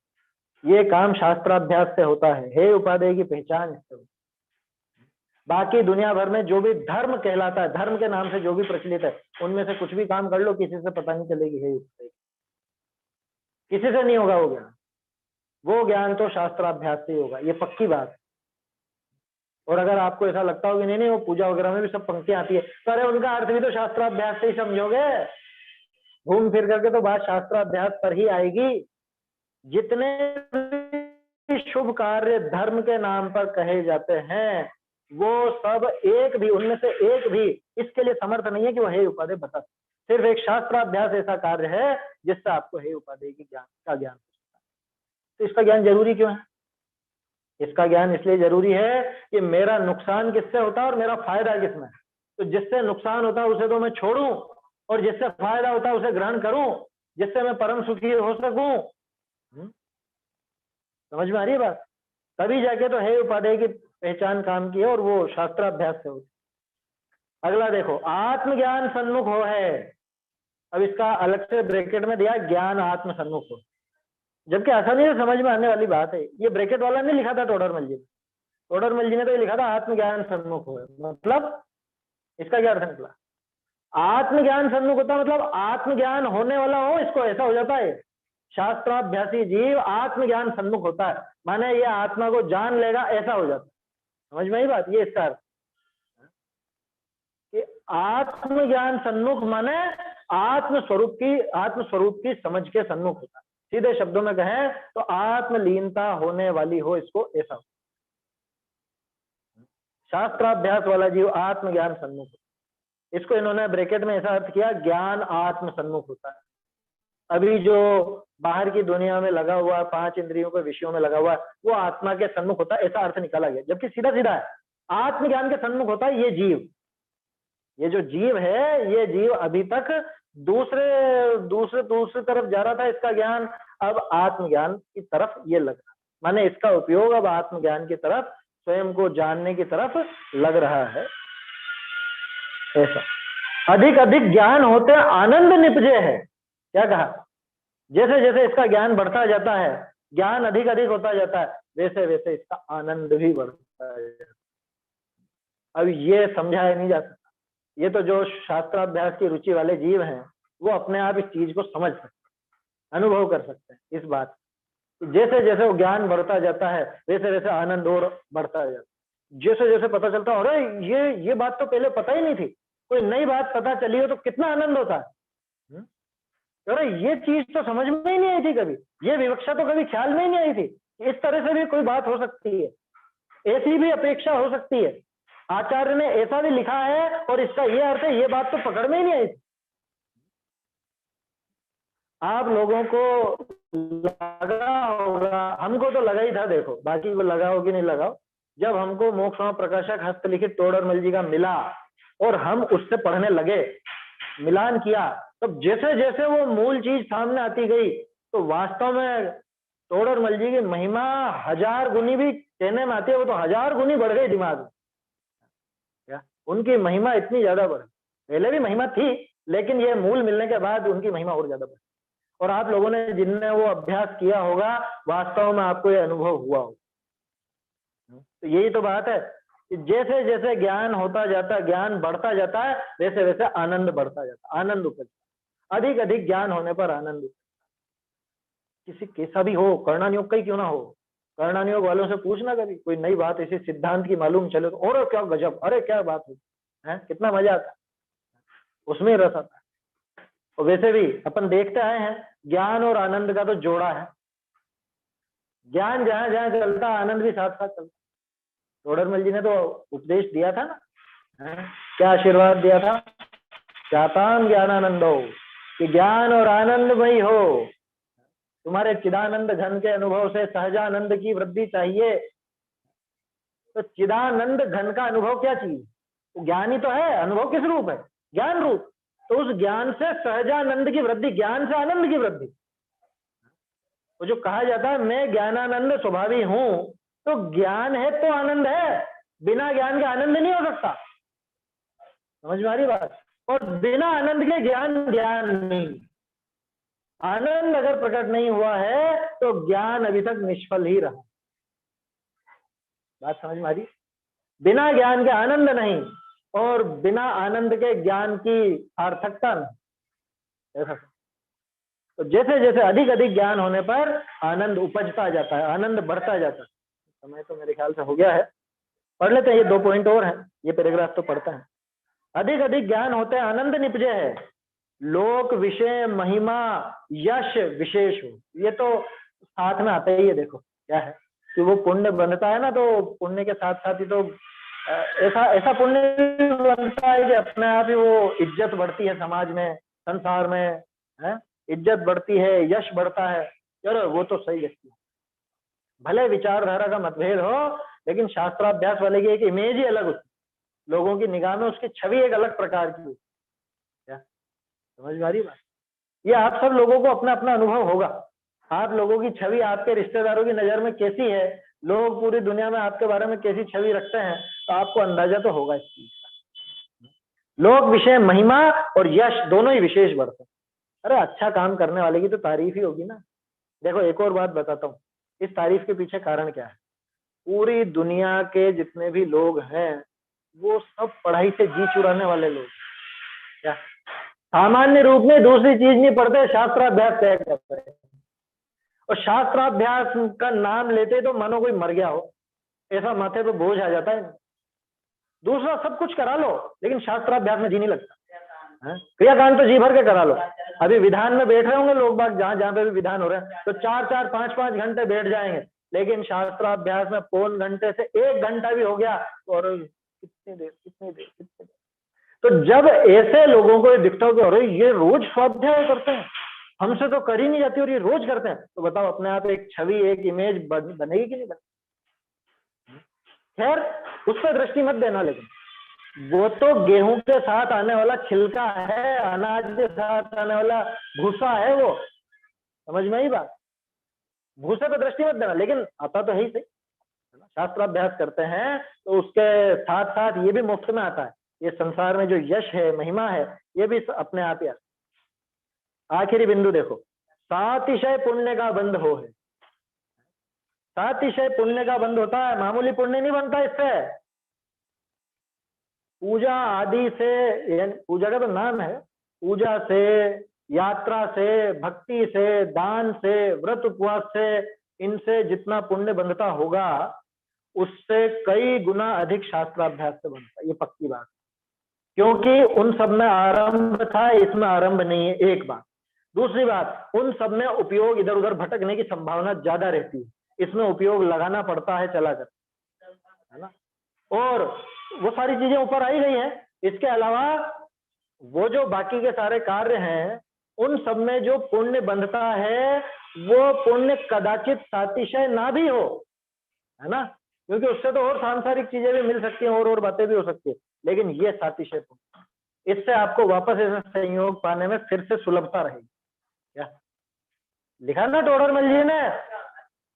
ये काम शास्त्राभ्यास से होता है, हे उपादेय की पहचान इससे होती है। बाकी दुनिया भर में जो भी धर्म कहलाता है, धर्म के नाम से जो भी प्रचलित है, उनमें से कुछ भी काम कर लो, किसी से पता नहीं चलेगी हे उपादेय, किसी से नहीं होगा वो ज्ञान। वो ज्ञान तो शास्त्राभ्यास से ही होगा, ये पक्की बात। और अगर आपको ऐसा लगता हो कि नहीं वो पूजा वगैरह में भी सब पंक्तियां आती है, तो अरे उनका अर्थ भी तो शास्त्राभ्यास से ही समझोगे। घूम फिर करके तो बात शास्त्राभ्यास पर ही आएगी। जितने भी शुभ कार्य धर्म के नाम पर कहे जाते हैं, वो सब एक भी, उनमें से एक भी इसके लिए समर्थ नहीं है कि वो हे उपादेय बता। सिर्फ एक शास्त्राभ्यास ऐसा कार्य है जिससे आपको हे उपादेय की ज्ञान का ज्ञान। तो इसका ज्ञान जरूरी क्यों है? इसका ज्ञान इसलिए जरूरी है कि मेरा नुकसान किससे होता है और मेरा फायदा किसमें। तो जिससे नुकसान होता है उसे तो मैं छोड़ूं, और जिससे फायदा होता है उसे ग्रहण करूं, जिससे मैं परम सुखी हो सकूं। समझ में आ रही है बात? तभी जाके तो हे उपादेय की पहचान काम की है, और वो शास्त्राभ्यास से होती। अगला देखो, आत्मज्ञान सन्मुख हो है। अब इसका अलग से ब्रैकेट में दिया ज्ञान आत्म सन्मुख हो, जबकि आसानी से समझ में आने वाली बात है। ये ब्रैकेट वाला नहीं लिखा था टोडरमल जी ने। टोडरमल जी ने तो ये लिखा था आत्मज्ञान सन्मुख हो। मतलब इसका क्या अर्थ निकला? आत्मज्ञान सन्मुख होता मतलब आत्मज्ञान होने वाला हो, इसको ऐसा हो जाता है। शास्त्राभ्यासी जीव आत्मज्ञान सन्मुख होता है, माने ये आत्मा को जान लेगा, ऐसा हो जाता है। समझ में आई बात? ये इसका अर्थ कि आत्मज्ञान सन्मुख माने आत्मस्वरूप की समझ के सन्मुख होता है। सीधे शब्दों में कहें तो आत्मलीनता होने वाली हो, इसको ऐसा हो। शास्त्राभ्यास वाला जीव आत्मज्ञान सन्मुख, इसको इन्होंने ब्रैकेट में ऐसा अर्थ किया, ज्ञान आत्म सन्मुख होता है। अभी जो बाहर की दुनिया में लगा हुआ, 5 इंद्रियों के विषयों में लगा हुआ, वो आत्मा के सन्मुख होता है, ऐसा अर्थ निकाला गया। जबकि सीधा सीधा है, आत्मज्ञान के सन्मुख होता है ये जीव। ये जो जीव है, ये जीव अभी तक दूसरे तरफ जा रहा था इसका ज्ञान, अब आत्मज्ञान की तरफ ये लग रहा, माने इसका उपयोग अब आत्मज्ञान की तरफ, स्वयं को जानने की तरफ लग रहा है। ऐसा अधिक अधिक ज्ञान होते आनंद निपजे है। क्या कहा? जैसे जैसे इसका ज्ञान बढ़ता जाता है, ज्ञान अधिक अधिक होता जाता है, वैसे वैसे इसका आनंद भी बढ़ता है। अब ये समझाया नहीं जा सकता। ये तो जो शास्त्राभ्यास की रुचि वाले जीव हैं, वो अपने आप इस चीज को समझ सकते हैं, अनुभव कर सकते हैं इस बात। जैसे जैसे वो ज्ञान बढ़ता जाता है, वैसे वैसे आनंद और बढ़ता जाता है। जैसे जैसे पता चलता है, अरे ये बात तो पहले पता ही नहीं थी, कोई नई बात पता चली हो तो कितना आनंद होता है। अरे ये चीज तो समझ में ही नहीं आई थी कभी, ये विवक्षा तो कभी ख्याल में ही नहीं आई थी, इस तरह से भी कोई बात हो सकती है, ऐसी भी अपेक्षा हो सकती है, आचार्य ने ऐसा भी लिखा है और इसका ये अर्थ है, ये बात तो पकड़ में ही नहीं आई थी। आप लोगों को लगा होगा, हमको तो लगा ही था, देखो बाकी को लगा हो कि नहीं लगाओ, जब हमको मोक्ष प्रकाशक हस्तलिखित टोडरमल जी का मिला, और हम उससे पढ़ने लगे, मिलान किया, तब जैसे जैसे वो मूल चीज सामने आती गई तो वास्तव में तोड़रमल जी की महिमा 1000 गुनी भी कहने में आती है, वो तो 1000 गुनी बढ़ गई दिमाग में। क्या उनकी महिमा इतनी ज्यादा बढ़, पहले भी महिमा थी लेकिन ये मूल मिलने के बाद उनकी महिमा और ज्यादा बढ़। और आप लोगों ने जिनने वो अभ्यास किया होगा वास्तव में आपको ये अनुभव हुआ होगा। तो यही तो बात है कि जैसे जैसे ज्ञान होता जाता है, ज्ञान बढ़ता जाता है, वैसे वैसे आनंद बढ़ता जाता है, आनंद उपजता, अधिक अधिक ज्ञान होने पर आनंद। किसी कैसा भी हो, कर्णानियोग का ही क्यों ना हो, कर्णानियोग वालों से पूछना कभी कोई नई बात ऐसी सिद्धांत की मालूम चले तो और क्या गजब, अरे क्या बात है, कितना मजा आता है, उसमें रस आता है। और वैसे भी अपन देखते आए हैं ज्ञान और आनंद का तो जोड़ा है, ज्ञान जहां जहां चलता आनंद भी साथ साथ चलता। तोड़रमल जी ने तो उपदेश दिया था ना, क्या आशीर्वाद दिया था, चाताम ज्ञानानंदो, कि ज्ञान और आनंदमयी हो, तुम्हारे चिदानंद घन के अनुभव से सहजानंद की वृद्धि चाहिए। तो चिदानंद घन का अनुभव क्या चीज, तो ज्ञान ही तो है, अनुभव किस रूप है, ज्ञान रूप। तो उस ज्ञान से सहजानंद की वृद्धि, ज्ञान से आनंद की वृद्धि। वो जो कहा जाता है मैं ज्ञानानंद स्वभावी हूं, तो ज्ञान है तो आनंद है, बिना ज्ञान के आनंद नहीं हो सकता, समझ में आ रही बात। और बिना आनंद के ज्ञान ज्ञान नहीं, आनंद अगर प्रकट नहीं हुआ है तो ज्ञान अभी तक निष्फल ही रहा। बात समझ में आ रही, बिना ज्ञान के आनंद नहीं और बिना आनंद के ज्ञान की सार्थकता नहीं। ऐसा तो जैसे जैसे अधिक अधिक ज्ञान होने पर आनंद उपजता जाता है, आनंद बढ़ता जाता है। समय तो मेरे ख्याल से हो गया है, पढ़ लेते हैं ये 2 पॉइंट और हैं, ये पैराग्राफ तो पढ़ता है। अधिक अधिक ज्ञान होते आनंद निपजे है, लोक विषय महिमा यश विशेष हो। ये तो साथ में आता ही है, देखो क्या है कि वो पुण्य बनता है ना, तो पुण्य के साथ साथ ही तो ऐसा ऐसा पुण्य बनता है कि अपने आप ही वो इज्जत बढ़ती है समाज में, संसार में, है इज्जत बढ़ती है, यश बढ़ता है। चलो वो तो सही व्यक्ति है, भले विचारधारा का मतभेद हो लेकिन शास्त्राभ्यास वाले की एक इमेज ही अलग होती, लोगों की निगाह में उसकी छवि एक अलग प्रकार की। क्या समझ में आ रही बात, ये आप सब लोगों को अपना अपना अनुभव होगा, आप लोगों की छवि आपके रिश्तेदारों की नजर में कैसी है, लोग पूरी दुनिया में आपके बारे में कैसी छवि रखते हैं, तो आपको अंदाजा तो होगा इस चीज का। लोक विषय महिमा और यश दोनों ही विशेष बढ़ते हैं। अरे अच्छा काम करने वाले की तो तारीफ ही होगी ना। देखो एक और बात बताता हूँ, इस तारीफ के पीछे कारण क्या है। पूरी दुनिया के जितने भी लोग हैं वो सब पढ़ाई से जी चुराने वाले लोग, क्या सामान्य रूप में दूसरी चीज नहीं पढ़ते, शास्त्राभ्यास तय करते हैं। और शास्त्राभ्यास का नाम लेते तो मानो कोई मर गया हो, ऐसा माथे पे बोझ आ जाता है। दूसरा सब कुछ करा लो लेकिन शास्त्राभ्यास में जी नहीं लगता, क्रियाकांड तो जी भर के करा लो। अभी विधान में बैठ रहे होंगे लोग बाग, जहां जहां पे भी विधान हो रहे हैं तो 4-4 5-5 घंटे बैठ जाएंगे, लेकिन शास्त्राभ्यास में पौन घंटे से 1 घंटा भी हो गया और कितनी देर कितनी देर कितनी देर। तो जब ऐसे लोगों को दिखता हो कि अरे ये रोज स्वाध्याय करते हैं, हमसे तो कर ही नहीं जाती और ये रोज करते हैं, तो बताओ अपने आप एक छवि एक इमेज बनेगी कि नहीं बनेगी। खैर उस पर दृष्टि मत देना, लेकिन वो तो गेहूं के साथ आने वाला छिलका है, अनाज के साथ आने वाला भूसा है, वो समझ में आई बात। भूसे पर दृष्टि मत देना, लेकिन आता तो है ही सही। शास्त्राभ्यास करते हैं तो उसके साथ साथ ये भी मुफ्त में आता है, ये संसार में जो यश है महिमा है ये भी अपने आप ही आता। आखिरी बिंदु देखो, सातिशय पुण्य का बंध हो है। सातिशय पुण्य का बंध होता है, मामूली पुण्य नहीं बनता इससे। पूजा आदि से, पूजा का तो नाम है, पूजा से, यात्रा से, भक्ति से, दान से, व्रत उपवास से, इनसे जितना पुण्य बनता होगा उससे कई गुना अधिक शास्त्राभ्यास से बनता है, ये पक्की बात। क्योंकि उन सब में आरंभ था, इसमें आरंभ नहीं है, एक बात। दूसरी बात, उन सब में उपयोग इधर उधर भटकने की संभावना ज्यादा रहती है, इसमें उपयोग लगाना पड़ता है चलाकर, है ना। और वो सारी चीजें ऊपर आई गई हैं। इसके अलावा वो जो बाकी के सारे कार्य हैं उन सब में जो पुण्य बंधता है वो पुण्य कदाचित सातिशय ना भी हो, है ना। क्योंकि उससे तो और सांसारिक चीजें भी मिल सकती हैं और बातें भी हो सकती है, लेकिन ये सातिशय पुण्य, इससे आपको वापस ऐसा संयोग पाने में फिर से सुलभता रहेगी। क्या लिखा ना टोडरमल जी ने,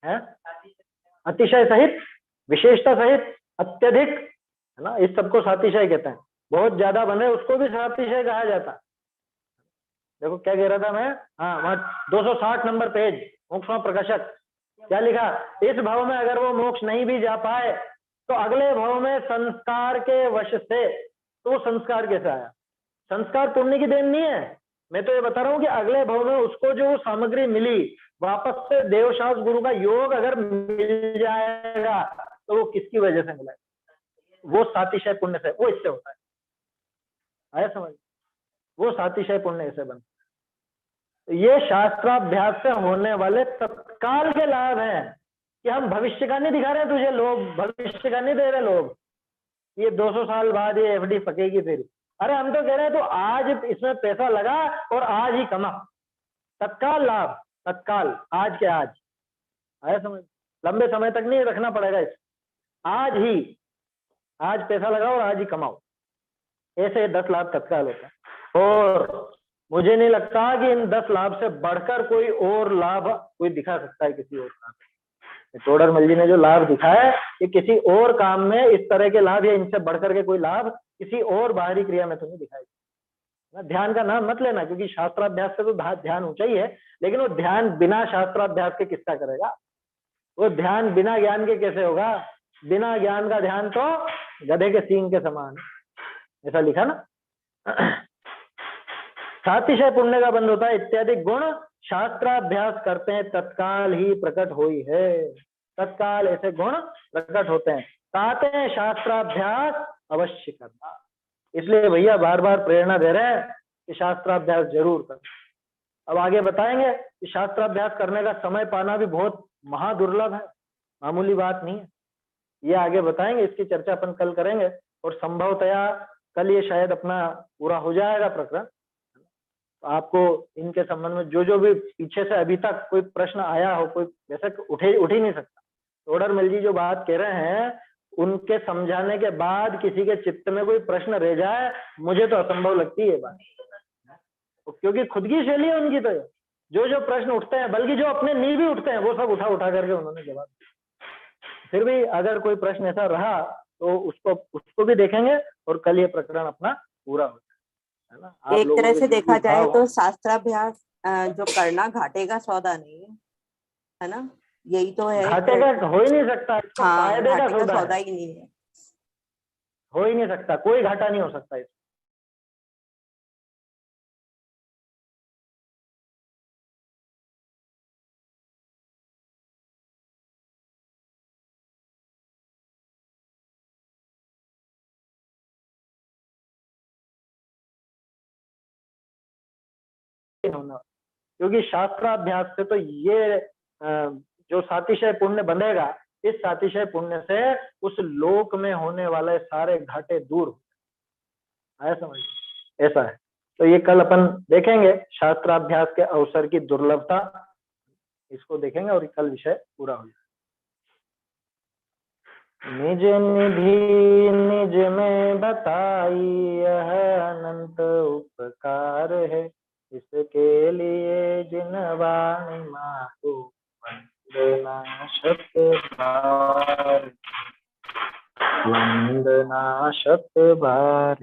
है अतिशय सहित, विशेषता सहित, अत्यधिक, है ना, इस सबको सातिशय कहते हैं। बहुत ज्यादा बने उसको भी सातिशय कहा जाता है। देखो क्या कह रहा था मैं, हाँ वहां 260 नंबर पेज, मोक्ष प्रकाशक, क्या लिखा, इस भाव में अगर वो मोक्ष नहीं भी जा पाए तो अगले भाव में संस्कार के वश से, तो वो संस्कार कैसे आया, संस्कार पुण्य की देन नहीं है, मैं तो ये बता रहा हूँ कि अगले भाव में उसको जो सामग्री मिली, वापस से देवशास्त्र गुरु का योग अगर मिल जाएगा तो वो किसकी वजह से मिला, वो सातिशय पुण्य से, वो इससे होता है। आया समझ, वो सातिशय पुण्य ऐसे बनता है। ये शास्त्राभ्यास से होने वाले तत्काल के लाभ हैं कि हम भविष्य का नहीं दिखा रहे तुझे, लोग भविष्य का नहीं दे रहे लोग, ये 200 साल बाद ये एफडी पकेगी तेरी, अरे हम तो कह रहे हैं तो आज इसमें पैसा लगा और आज ही कमा, तत्काल लाभ, तत्काल, आज के आज। आया समझ, लंबे समय तक नहीं रखना पड़ेगा इस, आज ही, आज पैसा लगाओ और आज ही कमाओ, ऐसे 10 लाभ तत्काल होता है। और मुझे नहीं लगता कि इन 10 लाभ से बढ़कर कोई और लाभ कोई दिखा सकता है किसी और काम में। टोडरमल जी ने जो लाभ दिखाया है कि किसी और काम में इस तरह के लाभ या इनसे बढ़कर के कोई लाभ किसी और बाहरी क्रिया में तो नहीं दिखाई। ध्यान का नाम मत लेना, क्योंकि शास्त्राभ्यास से तो ध्यान ऊंचा ही है, लेकिन वो ध्यान बिना शास्त्राभ्यास के किसका करेगा, वो ध्यान बिना ज्ञान के कैसे होगा, बिना ज्ञान का ध्यान तो गधे के सींग के समान, ऐसा लिखा ना। सातिशय पुण्य का बंध होता है, इत्यादि गुण शास्त्राभ्यास करते हैं तत्काल ही प्रकट हुई है, तत्काल ऐसे गुण प्रकट होते हैं, कहते हैं शास्त्राभ्यास अवश्य करना। इसलिए भैया बार बार प्रेरणा दे रहे हैं कि शास्त्राभ्यास जरूर कर। अब आगे बताएंगे कि शास्त्राभ्यास करने का समय पाना भी बहुत महादुर्लभ है, मामूली बात नहीं है, ये आगे बताएंगे, इसकी चर्चा अपन कल करेंगे। और संभवतया कल ये शायद अपना पूरा हो जाएगा प्रकरण। आपको इनके संबंध में जो भी पीछे से अभी तक कोई प्रश्न आया हो, कोई वैसे उठ ही नहीं सकता। टोडरमल जी जो बात कह रहे हैं उनके समझाने के बाद किसी के चित्त में कोई प्रश्न रह जाए, मुझे तो असंभव लगती है बात, क्योंकि खुद की शैली है उनकी। तो जो प्रश्न उठते हैं, बल्कि जो अपने नी भी उठते हैं, वो सब उठा करके उन्होंने जवाब दिया। फिर भी अगर कोई प्रश्न ऐसा रहा तो उसको भी देखेंगे और कल ये प्रकरण अपना पूरा हो जाए, है ना। एक तरह से देखा जाए तो शास्त्राभ्यास जो करना घाटे का सौदा नहीं है ना, यही तो है, घाटे का हो ही नहीं सकता, हाँ, फायदे का सौदा ही नहीं है, हो ही नहीं सकता, कोई घाटा नहीं हो सकता इसमें। क्योंकि शास्त्राभ्यास से तो ये जो सातिशय पुण्य बंधेगा, इस सातिशय पुण्य से उस लोक में होने वाले सारे घाटे दूर, आया समझ, ऐसा है। तो ये कल अपन देखेंगे शास्त्राभ्यास के अवसर की दुर्लभता, इसको देखेंगे और कल विषय पूरा हो जाए। निज निधि निज में बताई यह अनंत उपकार है, इसके लिए जिन वाणी मातु वंदना शत बार, वंदना शत बार।